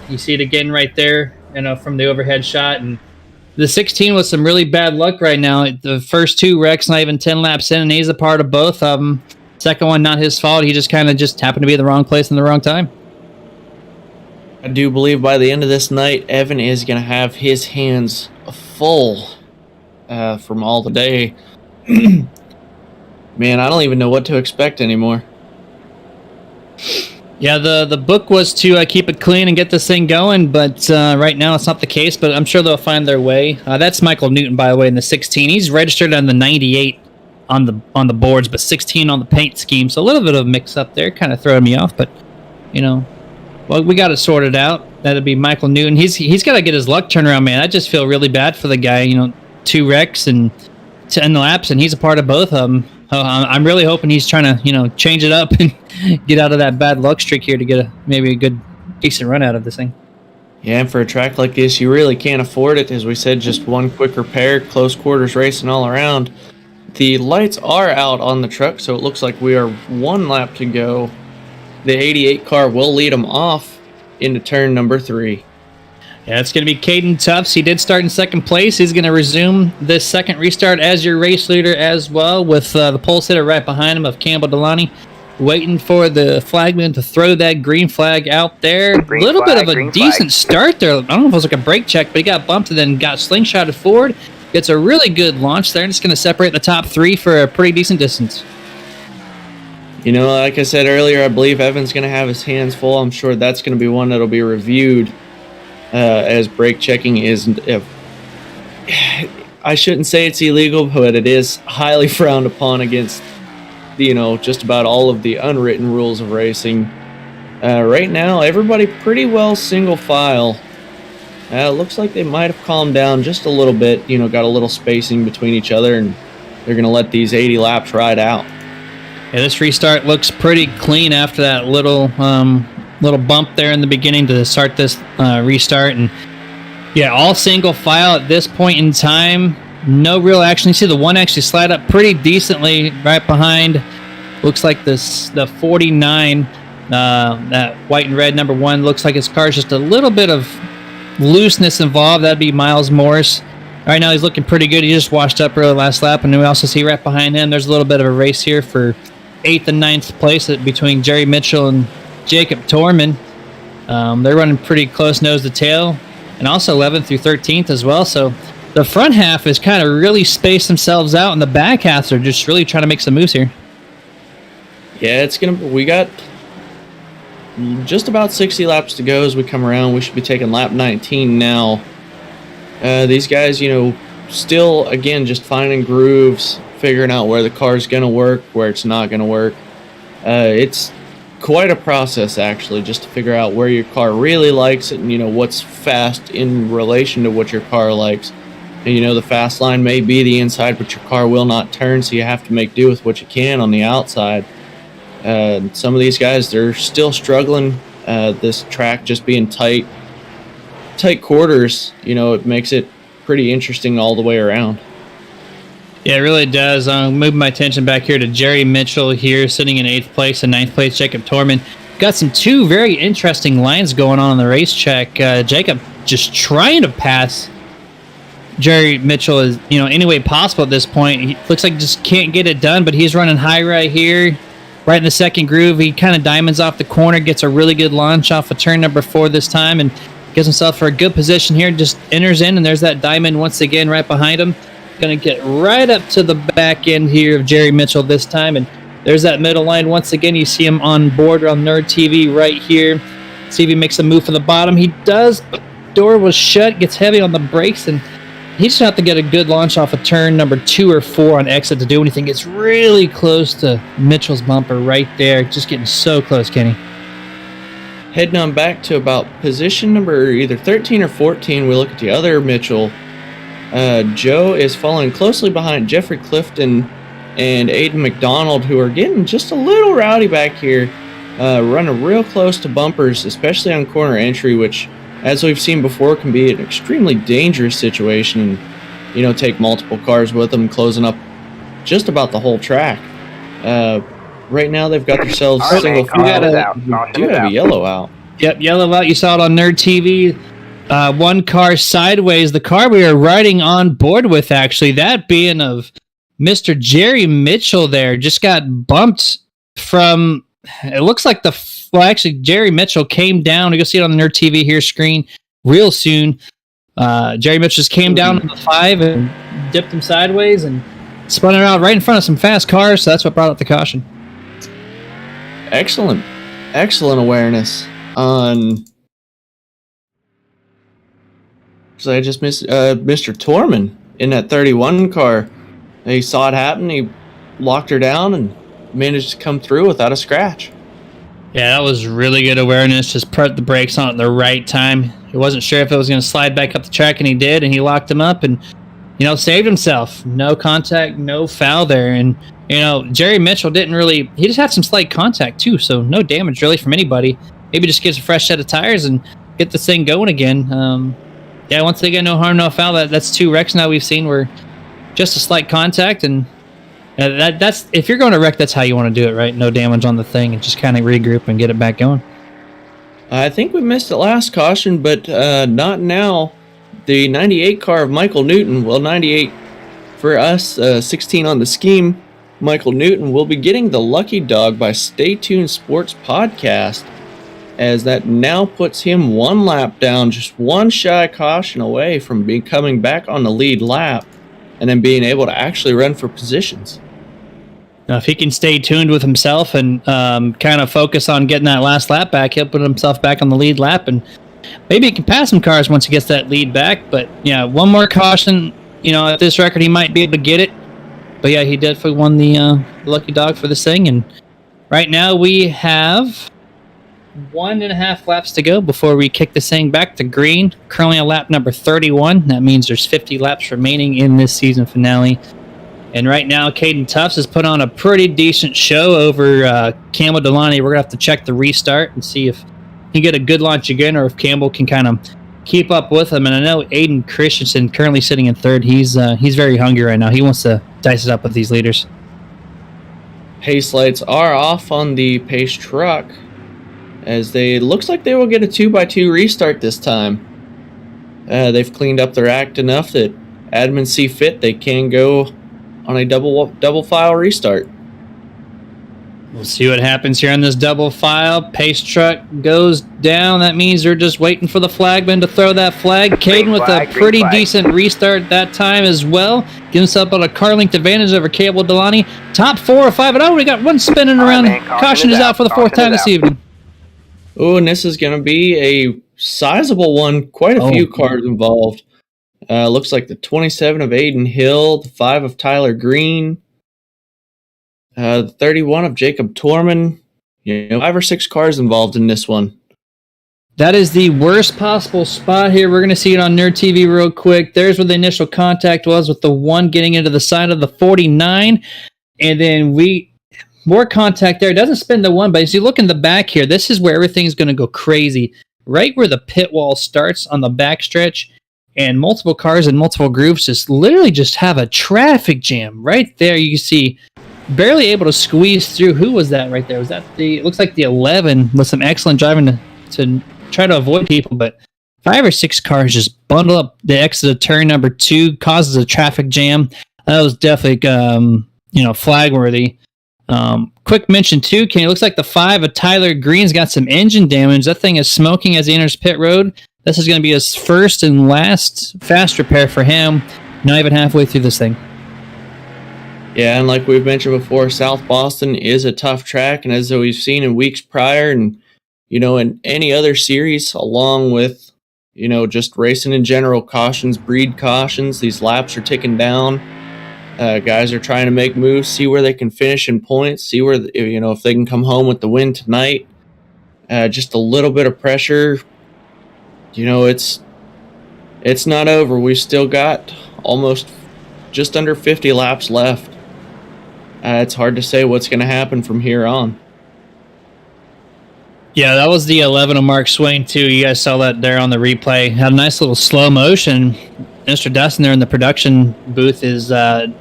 You see it again right there, from the overhead shot, and the 16 with some really bad luck right now. The first 2 wrecks, not even 10 laps in, and he's a part of both of them. Second one, not his fault. He just happened to be in the wrong place in the wrong time. I do believe by the end of this night, Evan is going to have his hands full from all the day. Man, I don't even know what to expect anymore. Yeah, the book was to keep it clean and get this thing going, but right now it's not the case, but I'm sure they'll find their way. That's Michael Newton, by the way, in the 16. He's registered on the 98 on the boards, but 16 on the paint scheme, so a little bit of a mix-up there, kind of throwing me off, but well, we got it sorted out. That'd be Michael Newton. He's got to get his luck turned around, man. I just feel really bad for the guy. 2 wrecks and 10 laps, and he's a part of both of them. I'm really hoping he's trying to, change it up and get out of that bad luck streak here to get maybe a good, decent run out of this thing. Yeah, and for a track like this, you really can't afford it. As we said, just one quick repair, close quarters racing all around. The lights are out on the truck, so it looks like we are 1 lap to go. The 88 car will lead them off into turn number 3. Yeah, it's going to be Caden Tufts. He did start in 2nd place. He's going to resume this second restart as your race leader as well, with the pole sitter right behind him of Campbell Delaney, waiting for the flagman to throw that green flag out there. A little bit of a decent start there. I don't know if it was like a brake check, but he got bumped and then got slingshotted forward. Gets a really good launch there, and it's going to separate the top 3 for a pretty decent distance. Like I said earlier, I believe Evan's going to have his hands full. I'm sure that's going to be one that'll be reviewed as brake checking is... I shouldn't say it's illegal, but it is highly frowned upon against, just about all of the unwritten rules of racing. Right now, everybody pretty well single file. Looks like they might have calmed down just a little bit, got a little spacing between each other, and they're going to let these 80 laps ride out. Yeah, this restart looks pretty clean after that little bump there in the beginning to start this restart. And yeah, all single file at this point in time. No real action. You see the one actually slide up pretty decently right behind. Looks like the 49, that white and red number 1. Looks like his car's just a little bit of looseness involved. That'd be Miles Morris. Right now he's looking pretty good. He just washed up early last lap, and we also see right behind him there's a little bit of a race here for 8th and 9th place between Jerry Mitchell and Jacob Torman. They're running pretty close nose to tail, and also 11th through 13th as well. So the front half is kind of really spaced themselves out, and the back halves are just really trying to make some moves here. Yeah, we got just about 60 laps to go as we come around. We should be taking lap 19 now. These guys, still, again, just finding grooves, figuring out where the car's going to work, where it's not going to work. It's quite a process, actually, just to figure out where your car really likes it and, what's fast in relation to what your car likes. And, the fast line may be the inside, but your car will not turn, so you have to make do with what you can on the outside. Some of these guys, they're still struggling. This track just being tight quarters, it makes it pretty interesting all the way around. Yeah, it really does. Moving my attention back here to Jerry Mitchell here, sitting in 8th place, and 9th place Jacob Torman. Got some 2 very interesting lines going on the racetrack. Jacob just trying to pass Jerry Mitchell is, any way possible at this point. He looks like just can't get it done, but he's running high right here, right in the second groove. He kind of diamonds off the corner, gets a really good launch off of turn number 4 this time, and gives himself for a good position here. Just enters in, and there's that diamond once again right behind him. Going to get right up to the back end here of Jerry Mitchell this time, and there's that middle line once again. You see him on board on Nerd TV right here. See if he makes a move for the bottom. He does. Door was shut, gets heavy on the brakes, and he just have to get a good launch off of turn number 2 or 4 on exit to do anything. It's really close to Mitchell's bumper right there. Just getting so close, Kenny. Heading on back to about position number either 13 or 14, we look at the other Mitchell. Joe is following closely behind Jeffrey Clifton and Aiden McDonald, who are getting just a little rowdy back here, running real close to bumpers, especially on corner entry, which, as we've seen before, can be an extremely dangerous situation and, take multiple cars with them, closing up just about the whole track. Right now, they've got themselves single file. Do have a yellow out. Yep, yellow out. You saw it on Nerd TV. One car sideways, the car we were riding on board with, actually, that being of Mr. Jerry Mitchell there, just got bumped from, it looks like actually, Jerry Mitchell came down. You'll see it on the Nerd TV here screen real soon. Jerry Mitchell just came down on the 5 and dipped him sideways and spun around right in front of some fast cars, so that's what brought up the caution. Excellent awareness on. So I just missed Mr. Torman in that 31 car. He saw it happen. He locked her down and managed to come through without a scratch. Yeah, that was really good awareness. Just put the brakes on at the right time. He wasn't sure if it was going to slide back up the track, and he did, and he locked him up and, saved himself. No contact, no foul there. And, Jerry Mitchell he just had some slight contact too, so no damage really from anybody. Maybe just gives a fresh set of tires and get this thing going again. Once again, no harm, no foul. That's 2 wrecks now we've seen where just a slight contact, and that's if you're going to wreck, that's how you want to do it, right? No damage on the thing, and just kind of regroup and get it back going. I think we missed the last caution, but not now. The 98 car of Michael Newton, 98 for us, 16 on the scheme. Michael Newton will be getting the lucky dog by Stay Tuned Sports Podcast, as that now puts him 1 lap down, just 1 shy caution away from coming back on the lead lap and then being able to actually run for positions. Now, if he can stay tuned with himself and kind of focus on getting that last lap back, he'll put himself back on the lead lap, and maybe he can pass some cars once he gets that lead back. But, 1 more caution, at this record, he might be able to get it. But, yeah, he definitely won the lucky dog for this thing. And right now we have 1.5 laps to go before we kick this thing back to green. Currently on lap number 31. That means there's 50 laps remaining in this season finale. And right now, Caden Tufts has put on a pretty decent show over Campbell Delaney. We're going to have to check the restart and see if he can get a good launch again or if Campbell can kind of keep up with him. And I know Aiden Christensen, currently sitting in 3rd, he's very hungry right now. He wants to dice it up with these leaders. Pace lights are off on the Pace truck, as looks like they will get a 2x2 restart this time. They've cleaned up their act enough that admins see fit they can go on a double file restart. We'll see what happens here on this double file. Pace truck goes down. That means they're just waiting for the flagman to throw that flag. Caden with a pretty decent restart that time as well. Gives himself about a car length advantage over Campbell Delaney. Top 4 or 5. And we got one spinning around. Caution is out for the 4th time this evening. Oh, and this is going to be a sizable one. Quite a few cars involved. Looks like the 27 of Aiden Hill, the 5 of Tyler Green, the 31 of Jacob Torman. 5 or 6 cars involved in this one. That is the worst possible spot here. We're going to see it on Nerd TV real quick. There's where the initial contact was, with the 1 getting into the side of the 49. And then more contact there. It doesn't spin the 1, but as you look in the back here, this is where everything's going to go crazy. Right where the pit wall starts on the backstretch, and multiple cars in multiple groups just have a traffic jam. Right there, you can see barely able to squeeze through. Who was that right there? Was that it looks like the 11 with some excellent driving to try to avoid people, but 5 or 6 cars just bundle up the exit of turn number 2, causes a traffic jam. That was definitely, flag worthy. Quick mention too, Kenny, it looks like the 5 of Tyler Green's got some engine damage. That thing is smoking as he enters pit road. This is going to be his first and last fast repair for him, not even halfway through this thing. Yeah, and like we've mentioned before, South Boston is a tough track, and as we've seen in weeks prior and, in any other series, along with, just racing in general, cautions breed cautions. These laps are ticking down. Guys are trying to make moves, see where they can finish in points, see where, if they can come home with the win tonight. Just a little bit of pressure. It's not over. We've still got almost just under 50 laps left. It's hard to say what's going to happen from here on. Yeah, that was the 11 of Mark Swain, too. You guys saw that there on the replay. Had a nice little slow motion. Mr. Dustin there in the production booth is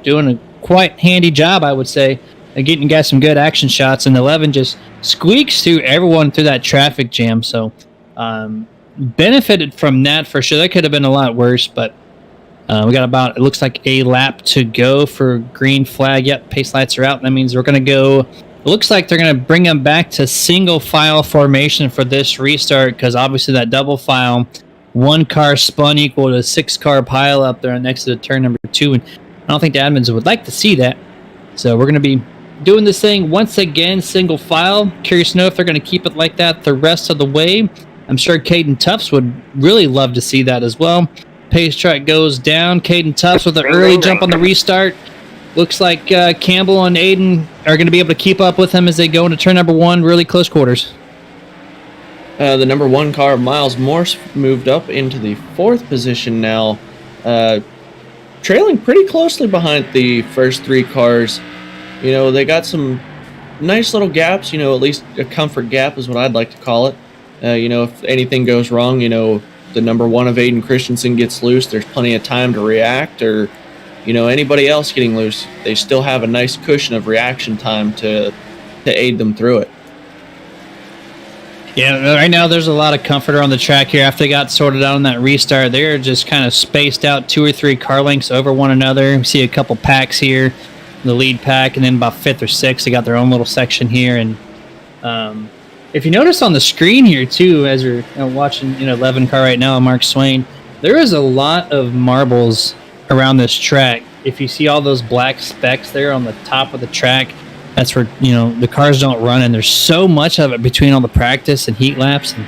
doing a quite handy job, I would say, of getting guys some good action shots. And 11 just squeaks through everyone through that traffic jam. So benefited from that for sure. That could have been a lot worse, but we got it looks like a lap to go for green flag. Yep, pace lights are out. That means we're going to go. It looks like they're going to bring them back to single file formation for this restart, because obviously that double file, 1 car spun equal to 6 car pile up there next to the turn number 2, and I don't think the admins would like to see that. So we're going to be doing this thing once again single file. Curious to know if they're going to keep it like that the rest of the way. I'm sure Caden Tufts would really love to see that as well. Pace truck goes down. Caden Tufts with an early jump on the restart. Looks like Campbell and Aiden are going to be able to keep up with him as they go into turn number 1. Really close quarters. The number 1 car, Miles Morse, moved up into the 4th position now, trailing pretty closely behind the first 3 cars. They got some nice little gaps, at least a comfort gap is what I'd like to call it. If anything goes wrong, the number 1 of Aiden Christensen gets loose, there's plenty of time to react, or, anybody else getting loose, they still have a nice cushion of reaction time to aid them through it. Yeah, right now there's a lot of comfort around the track here. After they got sorted out on that restart, they're just kind of spaced out 2 or 3 car lengths over one another. We see a couple packs here, the lead pack, and then about 5th or 6th, they got their own little section here. And if you notice on the screen here too, as you're watching 11 car right now, Mark Swain, there is a lot of marbles around this track. If you see all those black specks there on the top of the track, that's where the cars don't run, and there's so much of it between all the practice and heat laps, and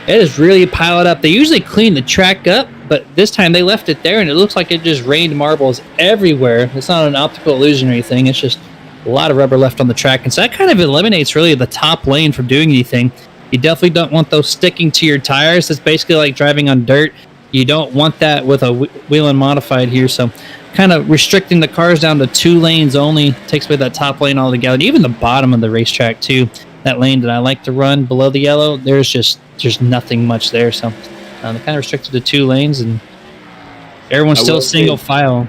it is really piled up. They usually clean the track up, but this time they left it there, and it looks like it just rained marbles everywhere. It's not an optical illusion or anything. It's just a lot of rubber left on the track, and so that kind of eliminates really the top lane from doing anything. You definitely don't want those sticking to your tires. It's basically like driving on dirt. You don't want that with a Whelen Modified here, so kind of restricting the cars down to 2 lanes only takes away that top lane altogether. And even the bottom of the racetrack too, that lane that I like to run below the yellow, there's nothing much there. So they're kind of restricted to 2 lanes, and everyone's still single file.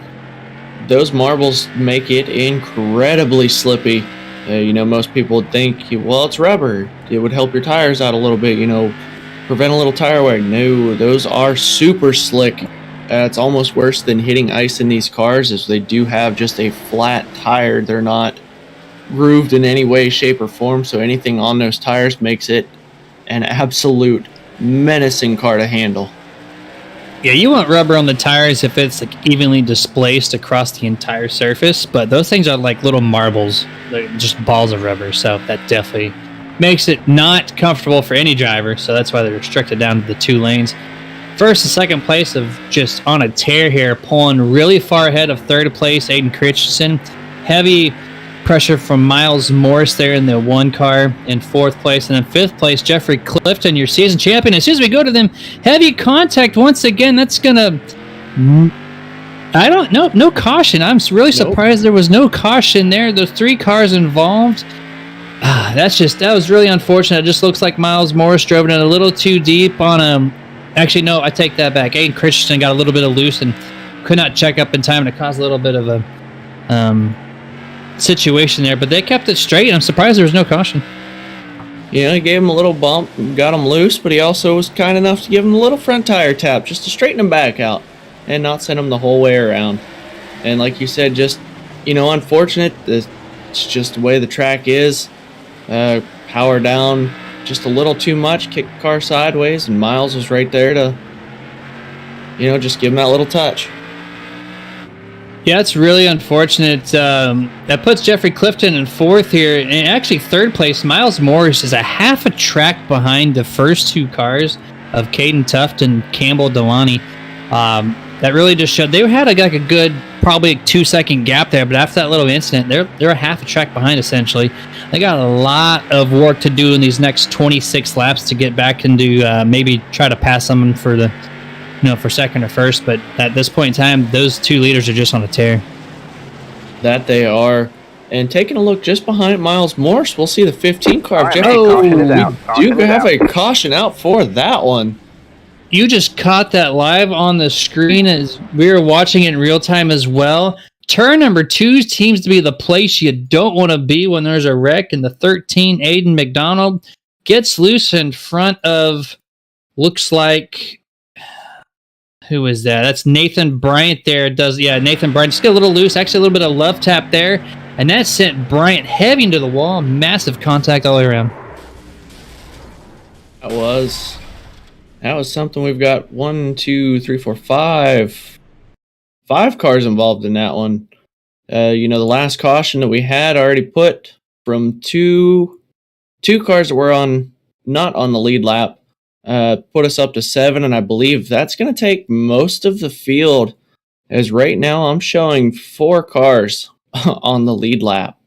Those marbles make it incredibly slippy. Most people would think, well, it's rubber. It would help your tires out a little bit, prevent a little tire wear. No, those are super slick. It's almost worse than hitting ice in these cars, as they do have just a flat tire. They're not grooved in any way, shape, or form, so anything on those tires makes it an absolute menacing car to handle. Yeah, you want rubber on the tires if it's evenly displaced across the entire surface, but those things are like little marbles. They're just balls of rubber, so that definitely makes it not comfortable for any driver, so that's why they're restricted down to the 2 lanes. First and second place of just on a tear here, pulling really far ahead of third place, Aiden Christensen. Heavy pressure from Miles Morse there in the 1 car in 4th place. And in 5th place, Jeffrey Clifton, your season champion. As soon as we go to them, heavy contact once again. That's going to... I don't know. No caution. I'm really surprised there was no caution there. Those 3 cars involved. That was really unfortunate. It just looks like Miles Morse drove it a little too deep on a... Actually, no, I take that back. Aiden Christensen got a little bit of loose and could not check up in time, and it caused a little bit of a situation there. But they kept it straight, and I'm surprised there was no caution. Yeah, he gave him a little bump, got him loose, but he also was kind enough to give him a little front tire tap just to straighten him back out and not send him the whole way around. And like you said, just, unfortunate. It's just the way the track is. Power down just a little too much, kicked the car sideways, and Miles was right there to, just give him that little touch. Yeah, it's really unfortunate. That puts Jeffrey Clifton in 4th here, and actually 3rd place. Miles Morris is a half a track behind the first 2 cars of Caden Tuft and Campbell Delaney. That really just showed they had a good, probably 2-second gap there, but after that little incident, they're a half a track behind essentially. They got a lot of work to do in these next 26 laps to get back into maybe try to pass someone for the, for second or first. But at this point in time, those 2 leaders are just on a tear. That they are. And taking a look just behind Miles Morse, we'll see the 15 car. Right, We do have a caution out for that one. You just caught that live on the screen as we were watching it in real time as well. Turn number 2 seems to be the place you don't want to be when there's a wreck, and the 13, Aiden McDonald, gets loose in front of, looks like, who is that? That's Nathan Bryant there. Nathan Bryant just got a little loose, actually a little bit of love tap there, and that sent Bryant heavy into the wall. Massive contact all the way around. That was something. We've got 5 cars involved in that one. The last caution that we had already put from two cars that were not on the lead lap, put us up to 7, and I believe that's going to take most of the field, as right now I'm showing 4 cars on the lead lap.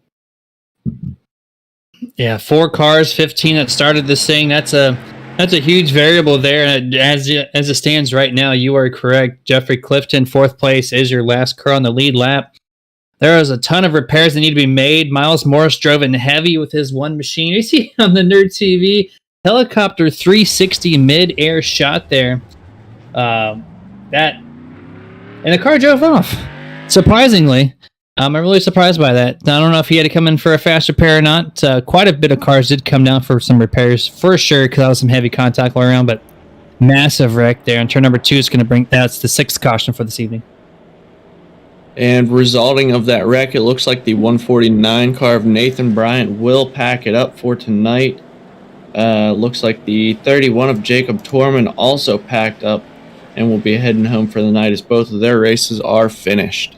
Yeah, 4 cars, 15 that started this thing. That's a That's a huge variable there. And as it stands right now, you are correct. Jeffrey Clifton, 4th place, is your last car on the lead lap. There was a ton of repairs that need to be made. Miles Morris drove in heavy with his one machine. You see on the Nerd TV, helicopter 360 mid-air shot there. And the car drove off. Surprisingly. I'm really surprised by that. I don't know if he had to come in for a fast repair or not. Quite a bit of cars did come down for some repairs, for sure, because that was some heavy contact all around, but massive wreck there. And turn number 2 is going to bring, that's the 6th caution for this evening. And resulting of that wreck, it looks like the 149 car of Nathan Bryant will pack it up for tonight. Looks like the 31 of Jacob Torman also packed up and will be heading home for the night as both of their races are finished.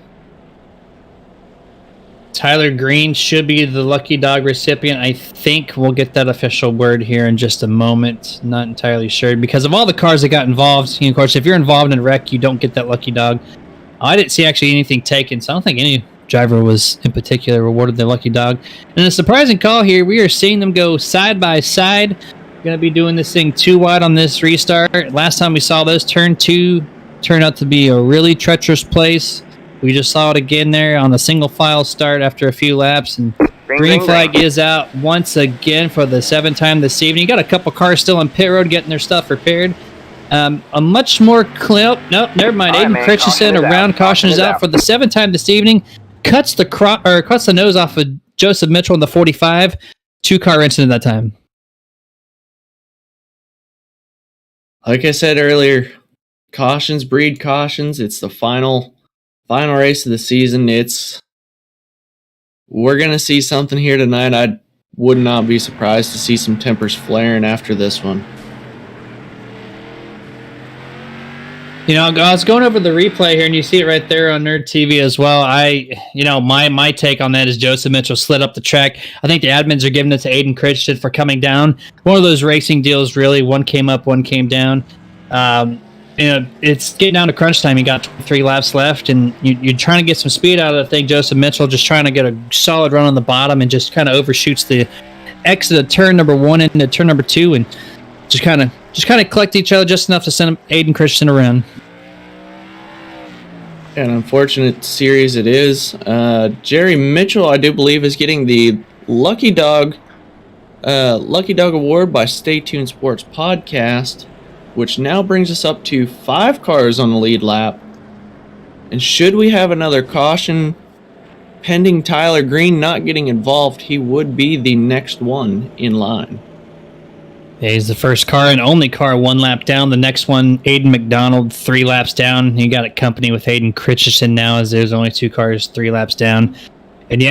Tyler Green should be the lucky dog recipient. I think we'll get that official word here in just a moment. Not entirely sure because of all the cars that got involved. Of course, if you're involved in a wreck, you don't get that lucky dog. I didn't see actually anything taken, so I don't think any driver was in particular rewarded the lucky dog. And a surprising call here, we are seeing them go side by side. Going to be doing this thing 2 wide on this restart. Last time we saw those turn 2 turned out to be a really treacherous place. We just saw it again there on the single file start after a few laps, and green flag is out once again for the 7th time this evening. You got a couple cars still on pit road getting their stuff repaired. A much more clip. Nope, never mind. Aiden Christensen, a round caution is out for the 7th time this evening. Cuts the nose off of Joseph Mitchell in the 45. 2-car incident that time. Like I said earlier, cautions breed cautions. It's the final race of the season. We're going to see something here tonight. I would not be surprised to see some tempers flaring after this one. You know, I was going over the replay here, and you see it right there on Nerd TV as well. My take on that is Joseph Mitchell slid up the track. I think the admins are giving it to Aiden Christensen for coming down. One of those racing deals, really. One came up, one came down. It's getting down to crunch time. You got 23 laps left, and you're trying to get some speed out of the thing. Joseph Mitchell just trying to get a solid run on the bottom and just kind of overshoots the exit of turn number 1 into turn number 2, and just kind of collect each other just enough to send Aiden Christensen around. An unfortunate series it is. Jerry Mitchell, I do believe, is getting the Lucky Dog Award by Stay Tuned Sports Podcast, which now brings us up to 5 cars on the lead lap. And should we have another caution pending Tyler Green not getting involved, he would be the next one in line. Yeah, he's the first car and only car 1 lap down. The next one, Aiden McDonald, 3 laps down. He got a company with Aiden Christensen now, as there's only 2 cars 3 laps down. And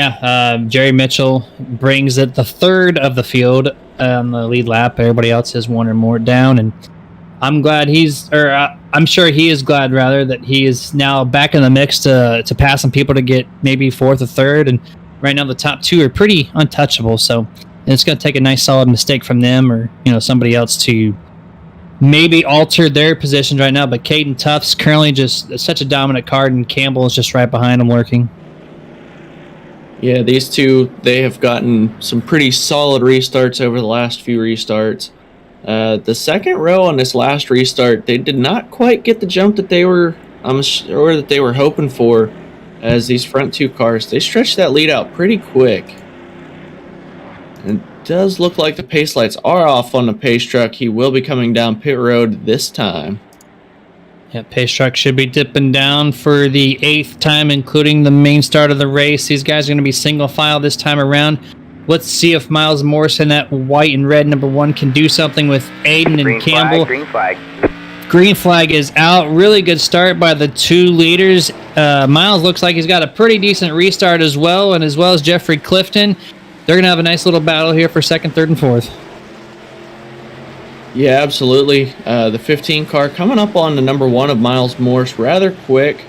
Jerry Mitchell brings it the 3rd of the field on the lead lap. Everybody else has 1 or more down, and I'm sure he is glad rather that he is now back in the mix to pass some people to get maybe 4th or 3rd. And right now the top 2 are pretty untouchable, so it's going to take a nice solid mistake from them or somebody else to maybe alter their positions right now. But Caden Tuff's currently just such a dominant card, and Campbell is just right behind him lurking. Yeah, these two, they have gotten some pretty solid restarts over the last few restarts. The second row on this last restart, they did not quite get the jump that they were hoping for, as these front 2 cars, they stretched that lead out pretty quick. It does look like the pace lights are off on the pace truck. He will be coming down pit road this time. Yeah, pace truck should be dipping down for the 8th time, including the main start of the race. These guys are going to be single file this time around. Let's see if Miles Morrison, that white and red number 1, can do something with Aiden and Campbell. Green flag. Green flag is out. Really good start by the 2 leaders. Miles looks like he's got a pretty decent restart as well, and as well as Jeffrey Clifton. They're going to have a nice little battle here for 2nd, 3rd, and 4th. Yeah, absolutely. The 15 car coming up on the number 1 of Miles Morse rather quick.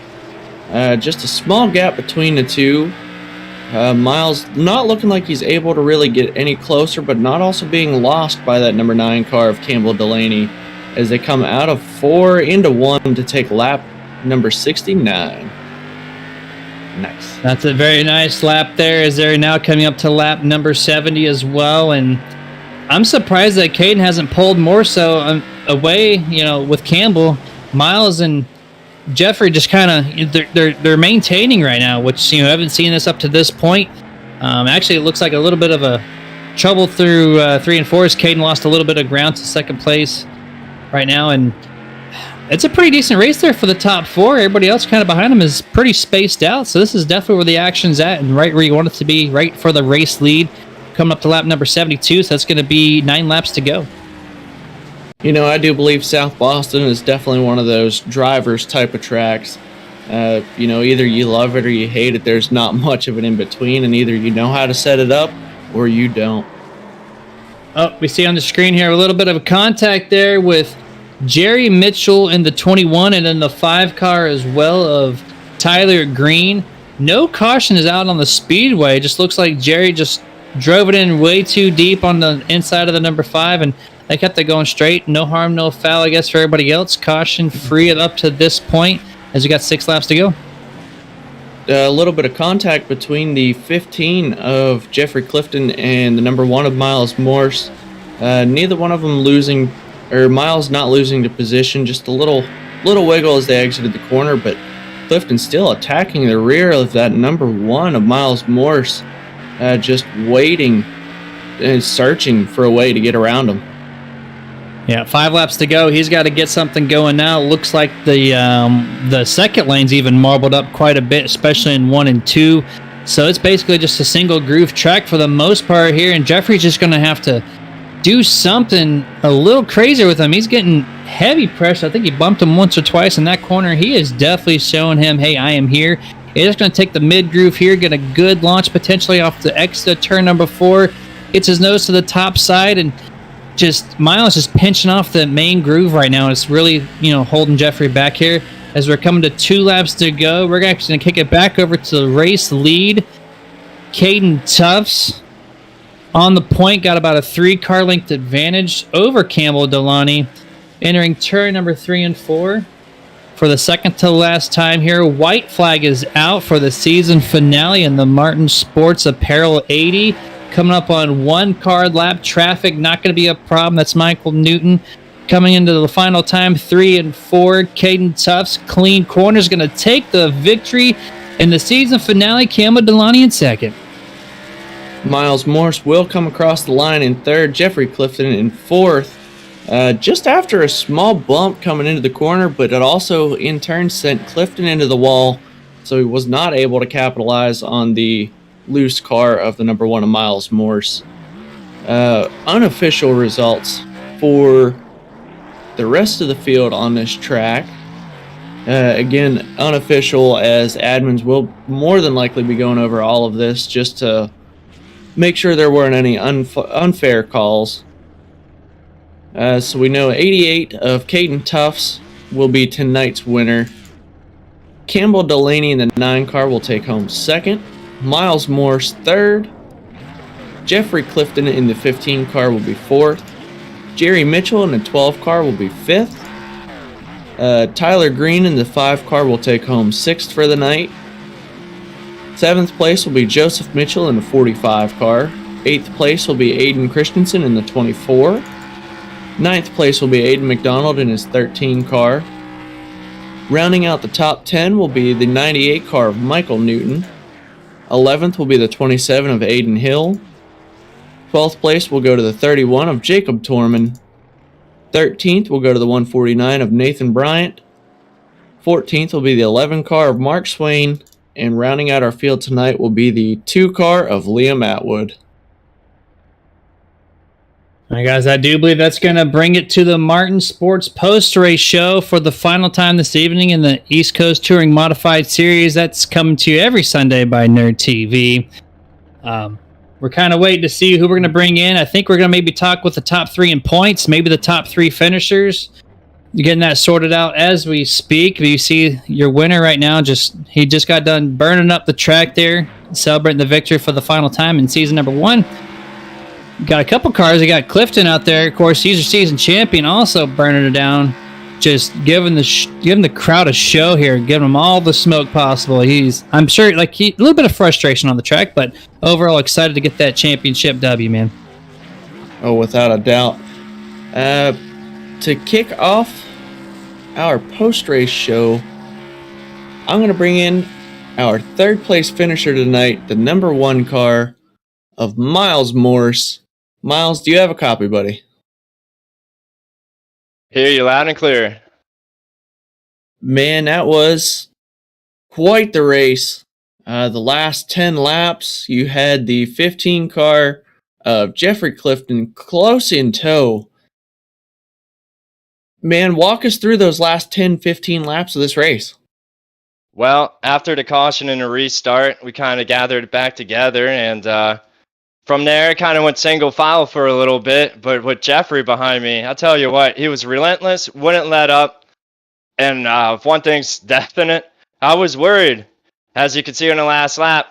Just a small gap between the 2. Miles not looking like he's able to really get any closer, but not also being lost by that number 9 car of Campbell Delaney as they come out of 4 into 1 to take lap number 69. Nice. That's a very nice lap there, as they're now coming up to lap number 70 as well. And I'm surprised that Caden hasn't pulled more so away, with Campbell. Miles and Jeffrey just kind of they're maintaining right now, which I haven't seen this up to this point. Actually, it looks like a little bit of a trouble through 3 and 4 as Caden lost a little bit of ground to second place right now, and it's a pretty decent race there for the top 4. Everybody else kind of behind them is pretty spaced out, so this is definitely where the action's at and right where you want it to be, right for the race lead. Coming up to lap number 72, so that's going to be 9 laps to go. I do believe South Boston is definitely one of those drivers type of tracks. Either you love it or you hate it. There's not much of an in-between, and either you know how to set it up or you don't. Oh, we see on the screen here a little bit of a contact there with Jerry Mitchell in the 21 and in the 5 car as well of Tyler Green. No caution is out on the speedway. It just looks like Jerry just drove it in way too deep on the inside of the number 5, and they kept it going straight. No harm, no foul, I guess, for everybody else. Caution free up to this point as we got 6 laps to go. A little bit of contact between the 15 of Jeffrey Clifton and the number 1 of Miles Morse. Neither one of them losing, or Miles not losing to position, just a little wiggle as they exited the corner, but Clifton still attacking the rear of that number 1 of Miles Morse, just waiting and searching for a way to get around him. Yeah, 5 laps to go. He's got to get something going now. Looks like the second lane's even marbled up quite a bit, especially in 1 and 2. So it's basically just a single groove track for the most part here, and Jeffrey's just going to have to do something a little crazier with him. He's getting heavy pressure. I think he bumped him once or twice in that corner. He is definitely showing him, hey, I am here. He's just going to take the mid-groove here, get a good launch potentially off the exit of turn number 4. Gets his nose to the top side, and just Miles just pinching off the main groove right now. It's really, holding Jeffrey back here. As we're coming to 2 laps to go, we're actually going to kick it back over to the race lead. Caden Tufts on the point, got about a 3-car length advantage over Campbell Delaney. Entering turn number 3 and 4 for the second to last time here. White flag is out for the season finale in the Martin Sports Apparel 80. Coming up on 1-car lap. Traffic not going to be a problem. That's Michael Newton. Coming into the final time, 3 and 4. Caden Tufts, clean corners, going to take the victory in the season finale. Campbell Delaney in second. Miles Morse will come across the line in 3rd. Jeffrey Clifton in 4th. Just after a small bump coming into the corner, but it also in turn sent Clifton into the wall, so he was not able to capitalize on the loose car of the number 1 of Miles Morse. Unofficial results for the rest of the field on this track. Again, unofficial, as admins will more than likely be going over all of this just to make sure there weren't any unfair calls. So we know 88 of Caden Tufts will be tonight's winner. Campbell Delaney in the 9 car will take home 2nd. Miles Morse 3rd. Jeffrey Clifton in the 15 car will be 4th. Jerry Mitchell in the 12 car will be 5th. Tyler Green in the 5 car will take home 6th for the night. 7th place will be Joseph Mitchell in the 45 car. 8th place will be Aiden Christensen in the 24. 9th place will be Aiden McDonald in his 13 car. Rounding out the top 10 will be the 98 car of Michael Newton. 11th will be the 27 of Aiden Hill. 12th place will go to the 31 of Jacob Torman. 13th will go to the 149 of Nathan Bryant. 14th will be the 11 car of Mark Swain. And rounding out our field tonight will be the 2 car of Liam Atwood. All right, guys, I do believe that's going to bring it to the Martin Sports post-race show for the final time this evening in the East Coast Touring Modified Series. That's coming to you every Sunday by Nerd TV. We're kind of waiting to see who we're going to bring in. I think we're going to maybe talk with the top 3 in points, maybe the top 3 finishers. You're getting that sorted out as we speak. You see your winner right now, he just got done burning up the track there, celebrating the victory for the final time in season number 1. Got a couple cars. We got Clifton out there. Of course, he's your season champion, also burning it down. Just giving the crowd a show here, giving them all the smoke possible. I'm sure, a little bit of frustration on the track, but overall excited to get that championship W, man. Oh, without a doubt. To kick off our post-race show, I'm going to bring in our third place finisher tonight, the number 1 car of Miles Morse. Miles, do you have a copy, buddy? Hear you loud and clear. Man, that was quite the race. The last 10 laps, you had the 15 car of Jeffrey Clifton close in tow. Man, walk us through those last 10, 15 laps of this race. Well, after the caution and the restart, we kind of gathered it back together, and from there, it kind of went single file for a little bit. But with Jeffrey behind me, I'll tell you what, he was relentless, wouldn't let up. And if one thing's definite, I was worried. As you can see on the last lap,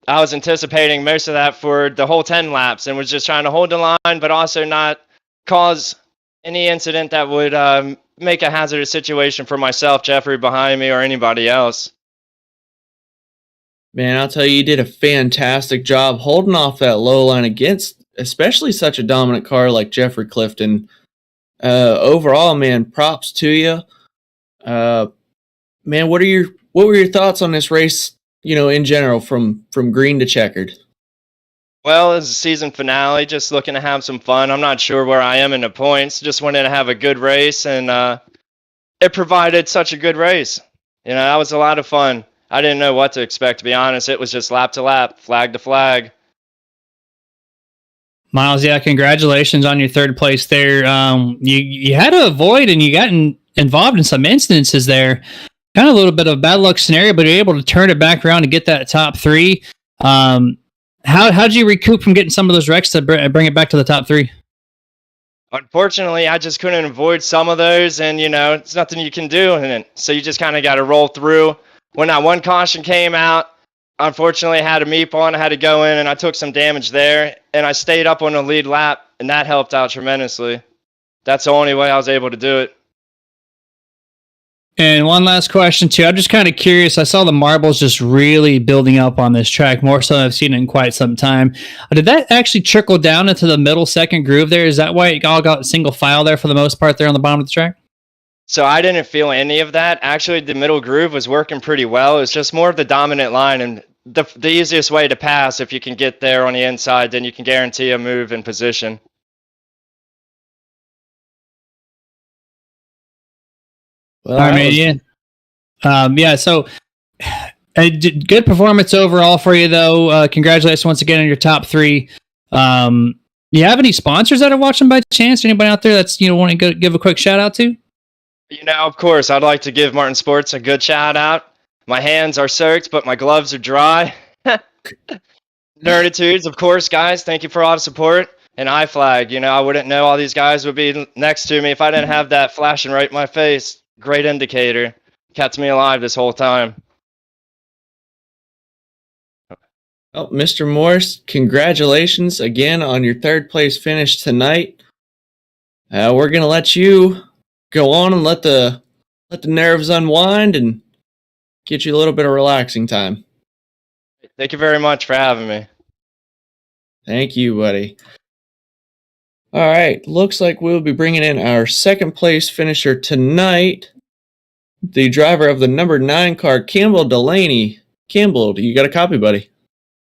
I was anticipating most of that for the whole 10 laps and was just trying to hold the line, but also not cause any incident that would make a hazardous situation for myself, Jeffrey behind me, or anybody else. Man, I'll tell you did a fantastic job holding off that low line against especially such a dominant car like Jeffrey Clifton. Overall, man, props to you. Man, what were your thoughts on this race, in general from green to checkered? Well, it's a season finale, just looking to have some fun. I'm not sure where I am in the points. Just wanted to have a good race, and it provided such a good race. That was a lot of fun. I didn't know what to expect, to be honest. It was just lap to lap, flag to flag. Miles, yeah, congratulations on your third place there. You had to avoid and you got involved in some instances there. Kind of a little bit of a bad luck scenario, but you're able to turn it back around and get that top 3. How'd you recoup from getting some of those wrecks to bring it back to the top 3? Unfortunately, I just couldn't avoid some of those, and it's nothing you can do. And so you just kind of got to roll through. When that one caution came out, unfortunately, I had a meep on. I had to go in, and I took some damage there. And I stayed up on the lead lap, and that helped out tremendously. That's the only way I was able to do it. And one last question, too. I'm just kind of curious. I saw the marbles just really building up on this track, more so than I've seen it in quite some time. Did that actually trickle down into the middle second groove there? Is that why it all got single file there for the most part there on the bottom of the track? So I didn't feel any of that. Actually, the middle groove was working pretty well. It's just more of the dominant line, and the easiest way to pass, if you can get there on the inside, then you can guarantee a move in position. Well, I mean, yeah. So good performance overall for you, though. Congratulations once again on your top 3. You have any sponsors that are watching by chance? Anybody out there that's want to give a quick shout out to? Of course, I'd like to give Martin Sports a good shout out. My hands are soaked, but my gloves are dry. Nerditudes, of course, guys. Thank you for all the support. And iFlag, I wouldn't know all these guys would be next to me if I didn't have that flashing right in my face. Great indicator. Kept me alive this whole time. Well, Mr. Morse, congratulations again on your third place finish tonight. We're going to let you go on and let the nerves unwind and get you a little bit of relaxing time. Thank you very much for having me. Thank you, buddy. All right, looks like we'll be bringing in our second place finisher tonight, the driver of the number 9 car, Campbell Delaney. Campbell, you got a copy, buddy?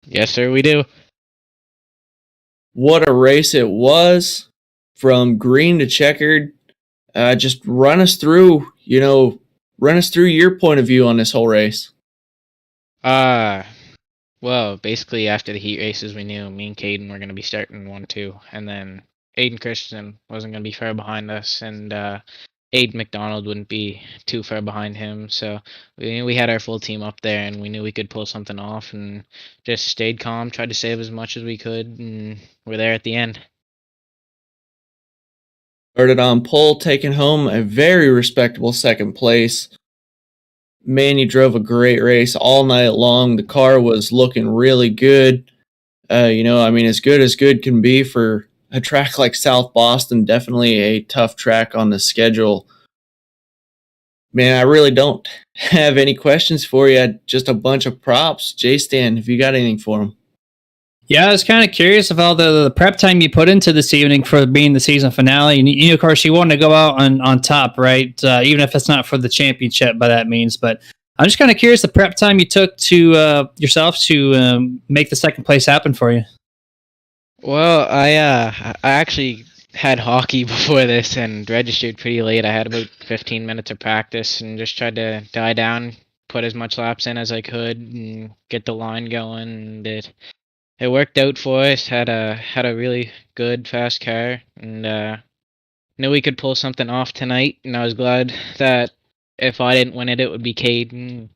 Yes, sir, we do. What a race it was from green to checkered. Just run us through your point of view on this whole race. Well, basically after the heat races, we knew me and Caden were going to be starting 1-2, and then Aiden Christian wasn't going to be far behind us, and Aiden McDonald wouldn't be too far behind him. So we had our full team up there, and we knew we could pull something off, and just stayed calm, tried to save as much as we could, and we're there at the end. Started on pole, taking home a very respectable second place. Man, you drove a great race all night long. The car was looking really good. As good as good can be for a track like South Boston. Definitely a tough track on the schedule. Man, I really don't have any questions for you. Just a bunch of props. J-Stan, have you got anything for him? Yeah, I was kind of curious of all the prep time you put into this evening for being the season finale. And of course, you want to go out on top, right? Even if it's not for the championship by that means. But I'm just kind of curious the prep time you took to yourself to make the second place happen for you. Well, I actually had hockey before this and registered pretty late. I had about 15 minutes of practice and just tried to die down, put as much laps in as I could, and get the line going. And it worked out for us. Had a really good fast car, and knew we could pull something off tonight. And I was glad that if I didn't win it, it would be Caden.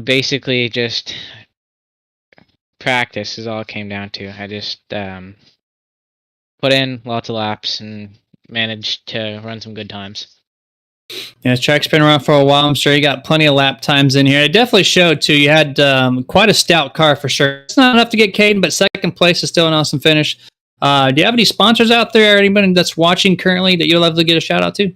Basically, just practice is all it came down to. I just put in lots of laps and managed to run some good times. Yeah, the track's been around for a while. I'm sure you got plenty of lap times in here. It definitely showed, too. You had quite a stout car for sure. It's not enough to get Caden, but second place is still an awesome finish. Do you have any sponsors out there or anybody that's watching currently that you'd love to get a shout out to?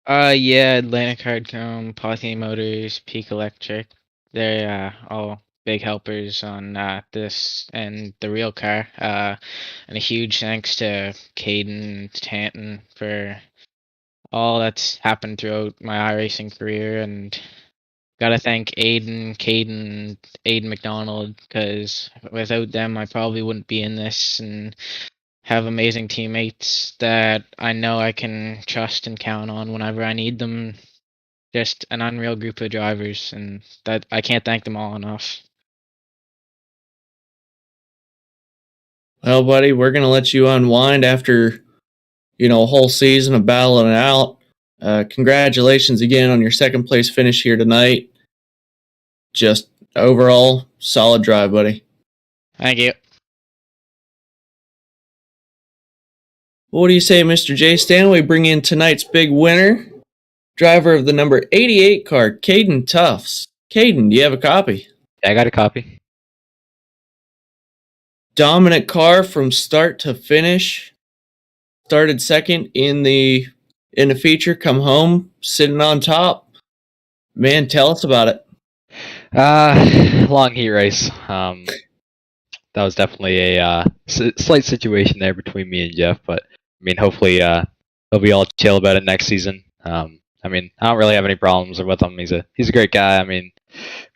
Yeah, Atlantic Hardcomb, Pothier Motors, Peak Electric. They're all big helpers on this and the real car. And a huge thanks to Caden and Tanton for all that's happened throughout my iRacing career, and gotta thank Caden, Aiden McDonald, because without them, I probably wouldn't be in this and have amazing teammates that I know I can trust and count on whenever I need them. Just an unreal group of drivers, and that I can't thank them all enough. Well, buddy, we're gonna let you unwind after a whole season of battling it out. Congratulations again on your second place finish here tonight. Just overall solid drive, buddy. Thank you. What do you say, Mr. J. Stanley? Bring in tonight's big winner, driver of the number 88 car, Caden Tufts. Caden, do you have a copy? Yeah, I got a copy. Dominant car from start to finish. Started second in the feature, come home sitting on top. Man, tell us about it. Long heat race. That was definitely a slight situation there between me and Jeff, but I mean, hopefully he'll be all chill about it next season. I mean, I don't really have any problems with him. He's a great guy. I mean,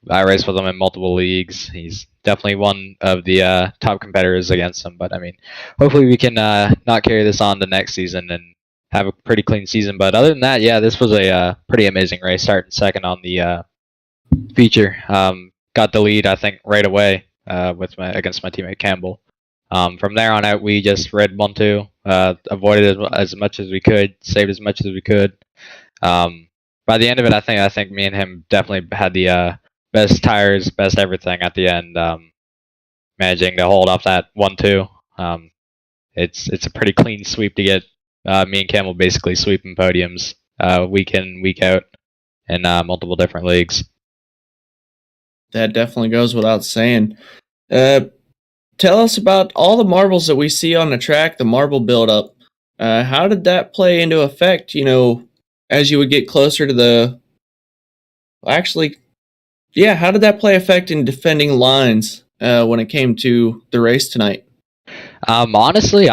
I race with him in multiple leagues. He's definitely one of the top competitors against him. But I mean, hopefully we can not carry this on to next season and have a pretty clean season. But other than that, yeah, this was a pretty amazing race. Starting second on the feature, got the lead I think right away against my teammate Campbell. From there on out, we just read 1-2, avoided as much as we could, saved as much as we could. By the end of it, I think me and him definitely had the best tires, best everything at the end. Managing to hold off that 1-2. It's a pretty clean sweep to get me and Campbell basically sweeping podiums week in, week out in multiple different leagues. That definitely goes without saying. Tell us about all the marbles that we see on the track, the marble buildup. How did that play into effect, as you would get closer to the... Actually, yeah, how did that play effect in defending lines when it came to the race tonight? Honestly,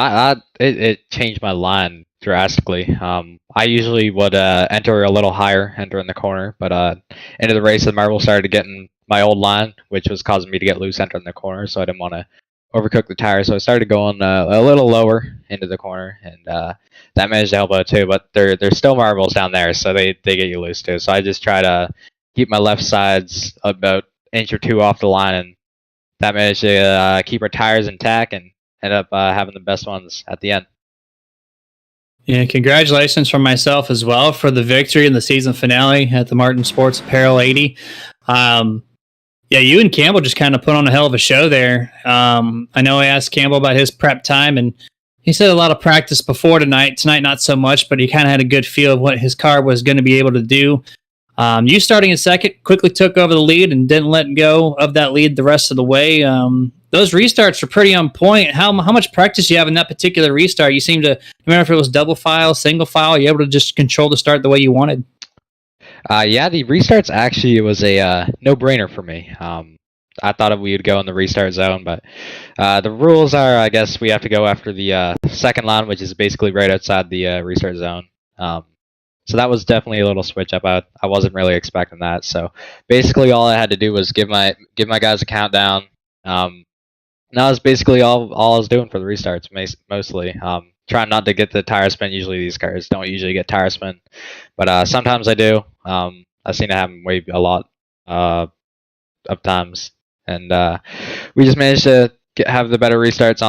it changed my line drastically. I usually would enter a little higher, enter in the corner, but into the race, the marble started getting my old line, which was causing me to get loose entering the corner, so I didn't want to overcook the tires, so I started going a little lower into the corner, and that managed to help out too. But there's still marbles down there, so they get you loose too. So I just try to keep my left sides about an inch or two off the line, and that managed to keep our tires intact and end up having the best ones at the end. Yeah, congratulations from myself as well for the victory in the season finale at the Martin Sports Apparel 80. Yeah, you and Campbell just kind of put on a hell of a show there. I know I asked Campbell about his prep time, and he said a lot of practice before tonight. Tonight, not so much, but he kind of had a good feel of what his car was going to be able to do. You starting in second, quickly took over the lead and didn't let go of that lead the rest of the way. Those restarts were pretty on point. How much practice you have in that particular restart? You seem to remember if it was double file, single file. You able to just control the start the way you wanted? Yeah, the restarts actually was a no-brainer for me. I thought we would go in the restart zone, but the rules are, I guess, we have to go after the second line, which is basically right outside the restart zone. So that was definitely a little switch up. I wasn't really expecting that. So basically, all I had to do was give my guys a countdown. And that was basically all I was doing for the restarts, mostly. Trying not to get the tire spin. Usually these cars don't usually get tire spin, but sometimes I do. I've seen it happen a lot of times, and we just managed to have the better restarts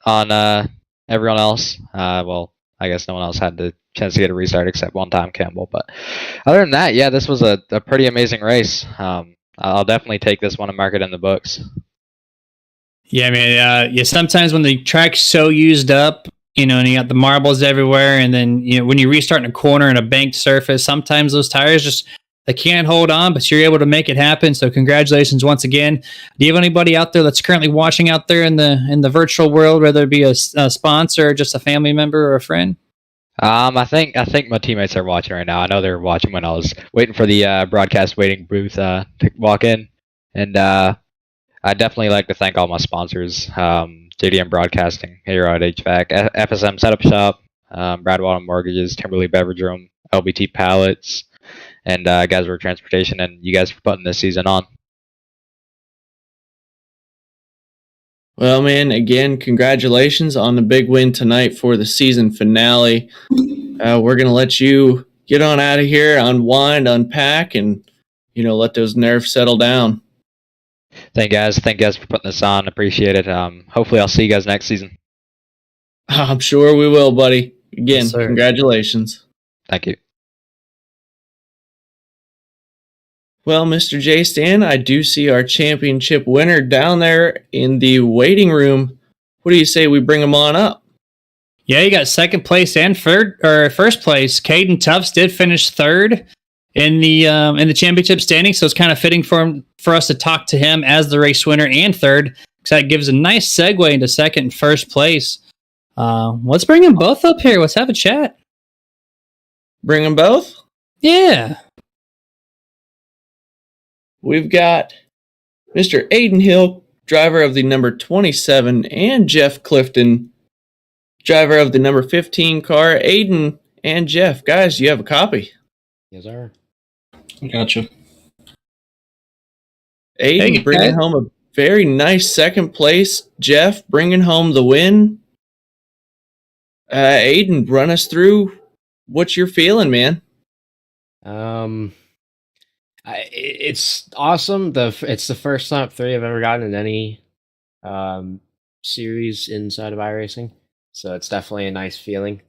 on everyone else. Well, I guess no one else had the chance to get a restart except one time Campbell. But other than that, yeah, this was a pretty amazing race. I'll definitely take this one and mark it in the books. Yeah, man. Yeah, sometimes when the track's so used up, and you got the marbles everywhere, and then when you restart in a corner in a banked surface, sometimes those tires they can't hold on, but you're able to make it happen. So congratulations once again. Do you have anybody out there that's currently watching out there in the virtual world, whether it be a sponsor or just a family member or a friend? I think my teammates are watching right now. I know they were watching when I was waiting for the broadcast waiting booth to walk in, and I definitely like to thank all my sponsors: JDM Broadcasting, Hayrod HVAC, FSM Setup Shop, Bradwater Mortgages, Timberley Beverage Room, LBT Pallets, and Gazworth Transportation, and you guys for putting this season on. Well, man, again, congratulations on the big win tonight for the season finale. We're going to let you get on out of here, unwind, unpack, and, let those nerves settle down. Thank you guys for putting this on. Appreciate it. Hopefully I'll see you guys next season. I'm sure we will, buddy. Again, Yes, congratulations. Thank you. Well, Mr. J. Stan, I do see our championship winner down there in the waiting room. What do you say we bring him on up? Yeah, you got second place and first place. Caden Tufts did finish third in the championship standing, so it's kind of fitting for us to talk to him as the race winner and third, because that gives a nice segue into second and first place. Let's bring them both up here. Let's have a chat. Bring them both? Yeah. We've got Mr. Aiden Hill, driver of the number 27, and Jeff Clifton, driver of the number 15 car. Aiden and Jeff, guys, you have a copy. Yes, sir. Gotcha. Aiden bringing home a very nice second place. Jeff bringing home the win. Aiden, run us through what you're feeling, man. It's awesome. It's the first top 3 I've ever gotten in any series inside of iRacing, so it's definitely a nice feeling.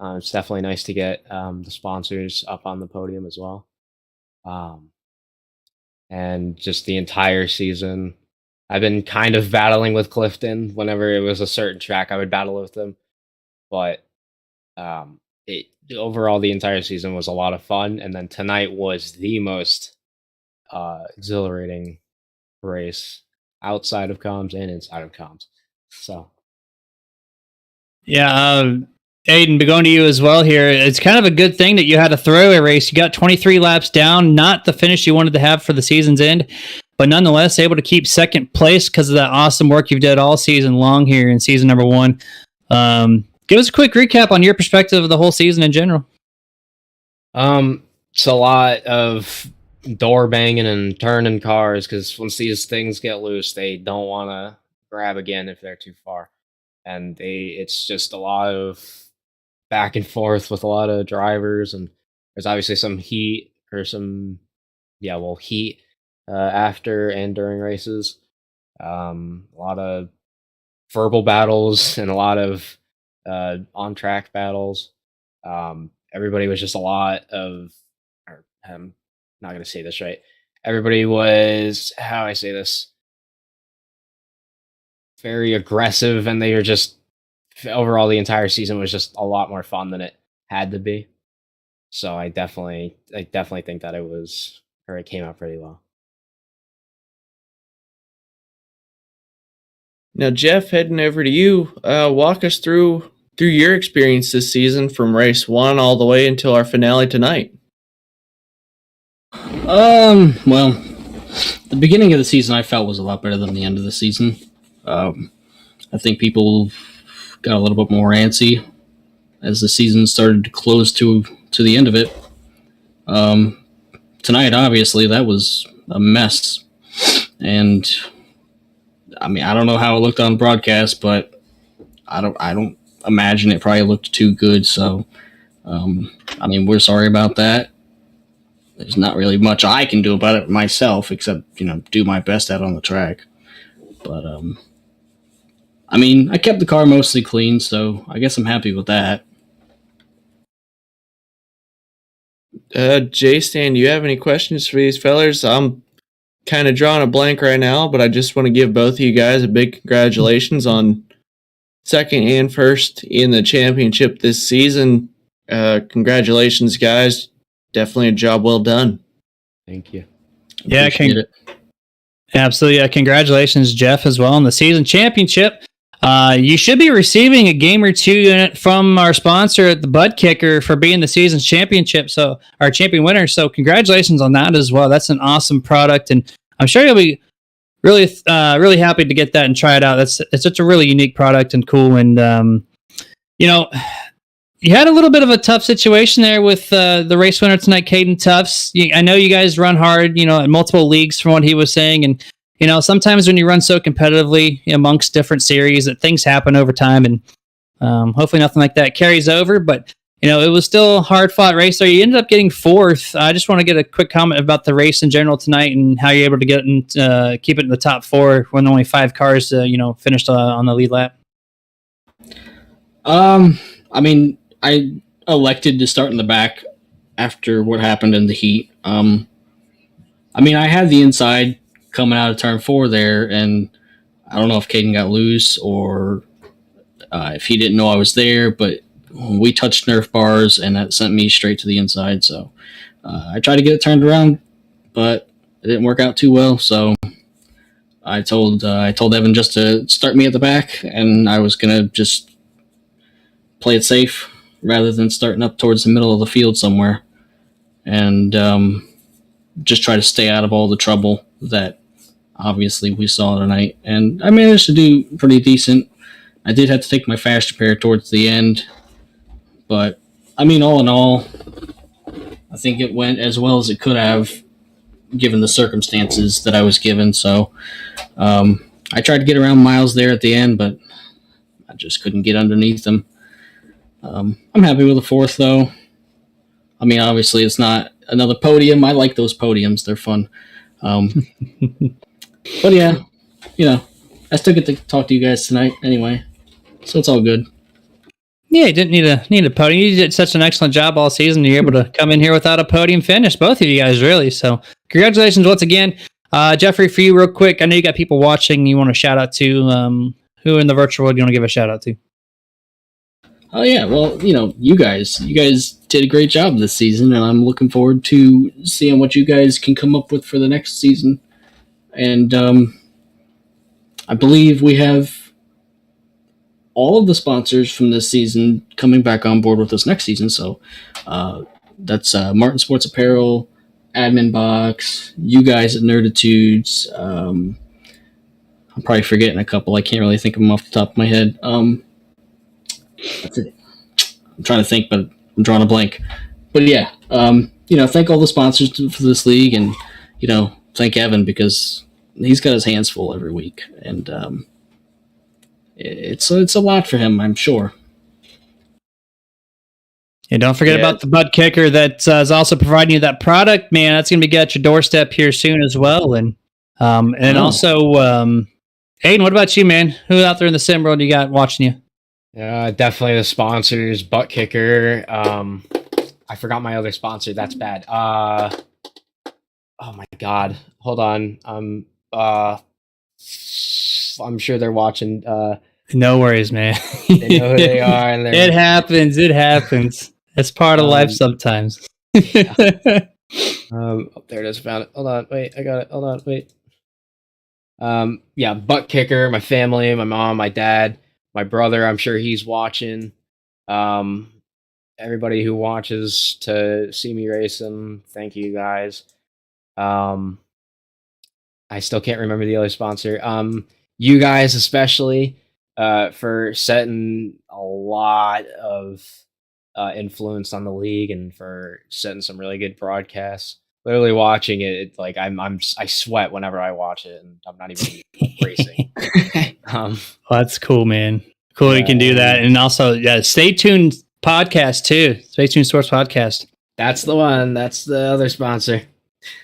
It's definitely nice to get the sponsors up on the podium as well. And just the entire season, I've been kind of battling with Clifton. Whenever it was a certain track, I would battle with him. But overall, the entire season was a lot of fun. And then tonight was the most exhilarating race outside of comms and inside of comms. So, yeah, Aiden, going to you as well here. It's kind of a good thing that you had a throwaway race. You got 23 laps down, not the finish you wanted to have for the season's end, but nonetheless able to keep second place because of that awesome work you've done all season long here in season number 1. Give us a quick recap on your perspective of the whole season in general. It's a lot of door banging and turning cars because once these things get loose, they don't want to grab again if they're too far. And it's just a lot of back and forth with a lot of drivers, and there's obviously some heat after and during races. A lot of verbal battles and a lot of on track battles. Everybody was just I'm not going to say this right. Everybody was, how I say this, very aggressive, and they were just, overall the entire season was just a lot more fun than it had to be. So I definitely think that it came out pretty well. Now, Jeff, heading over to you, walk us through your experience this season from race 1 all the way until our finale tonight. Well, the beginning of the season I felt was a lot better than the end of the season. I think people got a little bit more antsy as the season started to close to the end of it. Tonight, obviously, that was a mess, and I mean, I don't know how it looked on broadcast, but I don't imagine it probably looked too good. So, I mean, we're sorry about that. There's not really much I can do about it myself, except do my best out on the track. But I mean, I kept the car mostly clean, so I guess I'm happy with that. J-Stan, do you have any questions for these fellers? I'm kind of drawing a blank right now, but I just want to give both of you guys a big congratulations on second and first in the championship this season. Congratulations, guys. Definitely a job well done. Thank you. Yeah, Appreciate it. absolutely. Congratulations, Jeff, as well on the season championship. You should be receiving a game or two from our sponsor at the Bud Kicker for being the season's championship. So our champion winner. So congratulations on that as well. That's an awesome product, and I'm sure you'll be really happy to get that and try it out. It's such a really unique product and cool. And you had a little bit of a tough situation there with the race winner tonight, Caden Tufts. I know you guys run hard, in multiple leagues from what he was saying. And, sometimes when you run so competitively amongst different series that things happen over time. And hopefully nothing like that carries over. But, it was still a hard-fought race there. You ended up getting fourth. I just want to get a quick comment about the race in general tonight and how you're able to get keep it in the top four when only 5 cars, finished on the lead lap. I mean, I elected to start in the back after what happened in the heat. I mean, I had the inside coming out of turn 4 there, and I don't know if Caden got loose or if he didn't know I was there, but we touched Nerf bars, and that sent me straight to the inside. So I tried to get it turned around, but it didn't work out too well. So I told Evan just to start me at the back, and I was gonna just play it safe rather than starting up towards the middle of the field somewhere, and just try to stay out of all the trouble that obviously we saw tonight. And I managed to do pretty decent. I did have to take my fast repair towards the end, but I mean, all in all, I think it went as well as it could have given the circumstances that I was given. So I tried to get around Miles there at the end, but I just couldn't get underneath him. I'm happy with the fourth, though. I mean, obviously, it's not another podium. I like those podiums. They're fun. But yeah, I still get to talk to you guys tonight anyway, so it's all good. Yeah, you didn't need a podium. You did such an excellent job all season. You're able to come in here without a podium finish, both of you guys, really. So congratulations once again. Jeffrey, for you real quick, I know you got people watching you want to shout out to. Who in the virtual world do you want to give a shout out to? Oh yeah, well, you guys did a great job this season, and I'm looking forward to seeing what you guys can come up with for the next season. And I believe we have all of the sponsors from this season coming back on board with us next season. So that's Martin Sports Apparel, Admin Box, you guys at Nerditudes. I'm probably forgetting a couple. I can't really think of them off the top of my head. That's it. I'm trying to think, but I'm drawing a blank. But yeah, thank all the sponsors for this league, and thank Evan, because he's got his hands full every week, and it's a lot for him, I'm sure. And don't forget about the Bud Kicker that is also providing you that product, man. That's going to be at your doorstep here soon as well. And also, Aiden, what about you, man? Who out there in the sim world you got watching you? Definitely the sponsors, Butt Kicker. I forgot my other sponsor. That's bad. Oh my God. Hold on. I'm sure they're watching. No worries, man. They know who they are. And it happens. It happens. It's part of life sometimes. There it is. Found it. Hold on. Wait. I got it. Hold on. Wait. Butt Kicker, my family, my mom, my dad, my brother, I'm sure he's watching. Everybody who watches to see me race them, thank you guys. I still can't remember the other sponsor. You guys especially for setting a lot of influence on the league and for setting some really good broadcasts. Literally watching it, it's like I sweat whenever I watch it, and I'm not even racing. Well, that's cool, man. Cool, you can do that, and also Stay Tuned podcast too. Stay Tuned Sports Podcast. That's the one. That's the other sponsor.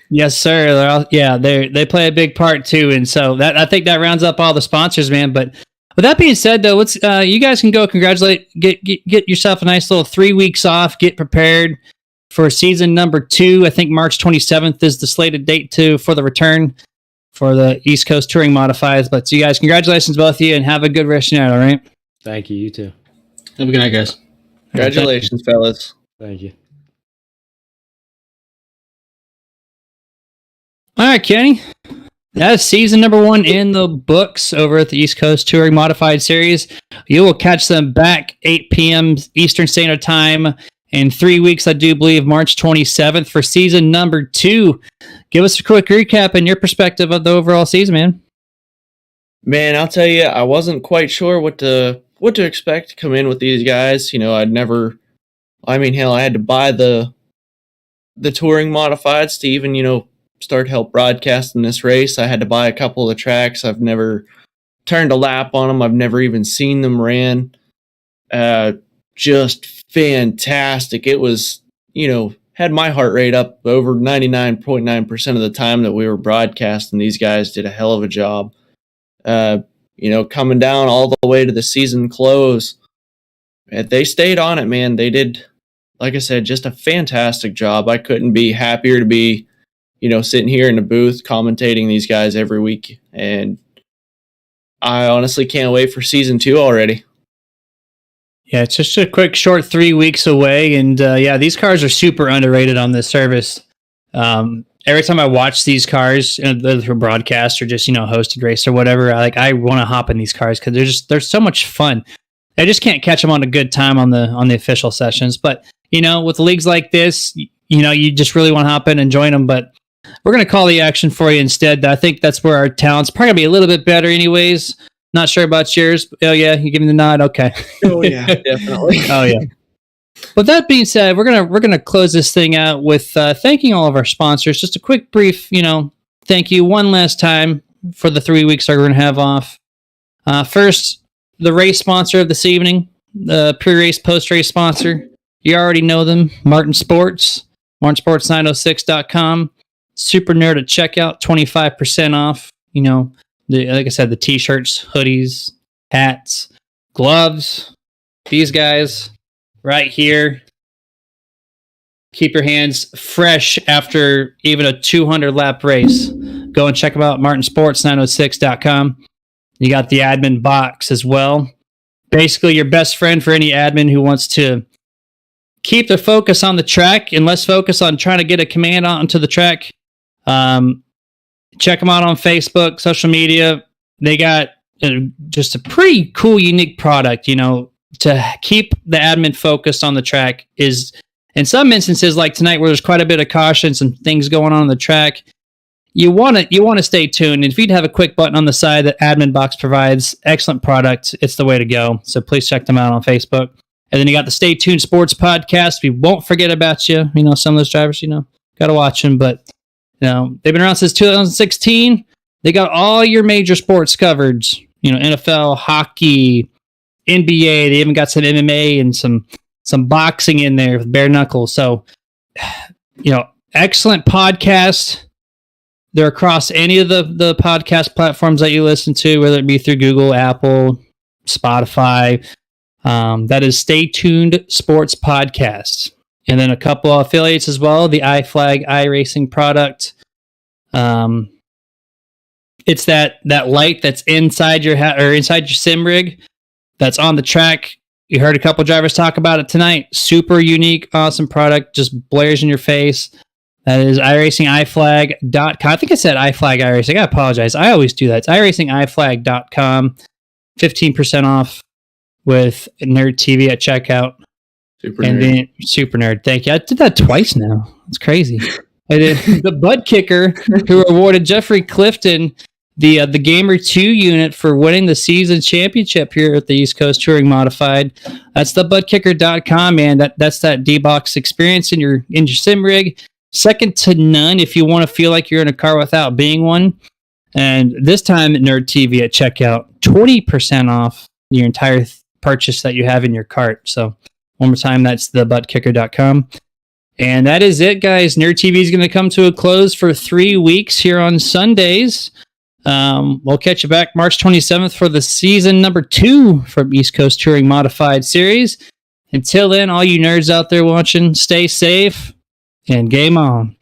Yes, sir. They play a big part too, and so that I think that rounds up all the sponsors, man. But with that being said, though, let's you guys can go get yourself a nice little 3 weeks off, get prepared for season number 2. I think March 27th is the slated date for the return for the East Coast Touring Modifieds. But you guys, congratulations, both of you, and have a good rest of your night, all right? Thank you. You too. Have a good night, guys. Congratulations, fellas. Thank you. All right, Kenny. That's season number 1 in the books over at the East Coast Touring Modified Series. You will catch them back 8 p.m. Eastern Standard Time in 3 weeks, I do believe, March 27th for season number 2. Give us a quick recap and your perspective of the overall season, man. Man, I'll tell you, I wasn't quite sure what to expect to come in with these guys. You know, hell, I had to buy the touring modifieds to even, start help broadcasting this race. I had to buy a couple of the tracks. I've never turned a lap on them. I've never even seen them ran. Just fantastic. It was, had my heart rate up over 99.9% of the time that we were broadcasting. These guys did a hell of a job. Coming down all the way to the season close. They stayed on it, man. They did, like I said, just a fantastic job. I couldn't be happier to be, sitting here in the booth commentating these guys every week. And I honestly can't wait for season 2 already. Yeah, it's just a quick, short 3 weeks away. And these cars are super underrated on this service. Every time I watch these cars, whether through broadcast or just, hosted race or whatever, I want to hop in these cars because they're so much fun. I just can't catch them on a good time on the official sessions. But, with leagues like this, you just really want to hop in and join them. But we're going to call the action for you instead. I think that's where our talent's probably going to be a little bit better anyways. Not sure about yours. But, oh, yeah, you give me the nod? Okay. Oh, yeah, definitely. Oh, yeah. But that being said, we're gonna close this thing out with thanking all of our sponsors. Just a quick, brief, thank you one last time for the 3 weeks we're going to have off. First, the race sponsor of this evening, the pre-race, post-race sponsor. You already know them, Martin Sports, martinsports906.com. Super Nerd at checkout, 25% off. Like I said, the t-shirts, hoodies, hats, gloves. These guys right here keep your hands fresh after even a 200 lap race. Go and check them out, martinsports906.com. You got the admin box as well. Basically your best friend for any admin who wants to keep their focus on the track and less focus on trying to get a command onto the track. Check them out on Facebook, social media. They got just a pretty cool, unique product, to keep the admin focused on the track. Is in some instances like tonight where there's quite a bit of caution, some things going on the track. You want to stay tuned. And if you'd have a quick button on the side that Admin Box provides, excellent product. It's the way to go. So please check them out on Facebook. And then you got the Stay Tuned Sports Podcast. We won't forget about you. Some of those drivers, got to watch them. But, they've been around since 2016. They got all your major sports covered. NFL, hockey, NBA. They even got some MMA and some boxing in there with bare knuckles. So, excellent podcast. They're across any of the podcast platforms that you listen to, whether it be through Google, Apple, Spotify. That is Stay Tuned Sports Podcast. And then a couple of affiliates as well. The iFlag iRacing product. It's that light that's inside your inside your sim rig that's on the track. You heard a couple drivers talk about it tonight. Super unique, awesome product. Just blares in your face. That is iRacingIFlag.com. I think I said iFlag iRacing. I apologize. I always do that. It's iRacingIFlag.com. 15% off with Nerd TV at checkout. Super Nerd. Super Nerd. Thank you. I did that twice now. It's crazy. And then the butt kicker who awarded Jeffrey Clifton the Gamer 2 unit for winning the season championship here at the East Coast Touring Modified. That's the buttkicker.com, man. That's that D-Box experience in your sim rig. Second to none if you want to feel like you're in a car without being one. And this time at Nerd TV at checkout, 20% off your entire purchase that you have in your cart. So one more time, that's the buttkicker.com. And that is it, guys. Nerd TV is going to come to a close for 3 weeks here on Sundays. We'll catch you back March 27th for the season number 2 from East Coast Touring Modified Series. Until then, all you nerds out there watching, stay safe and game on.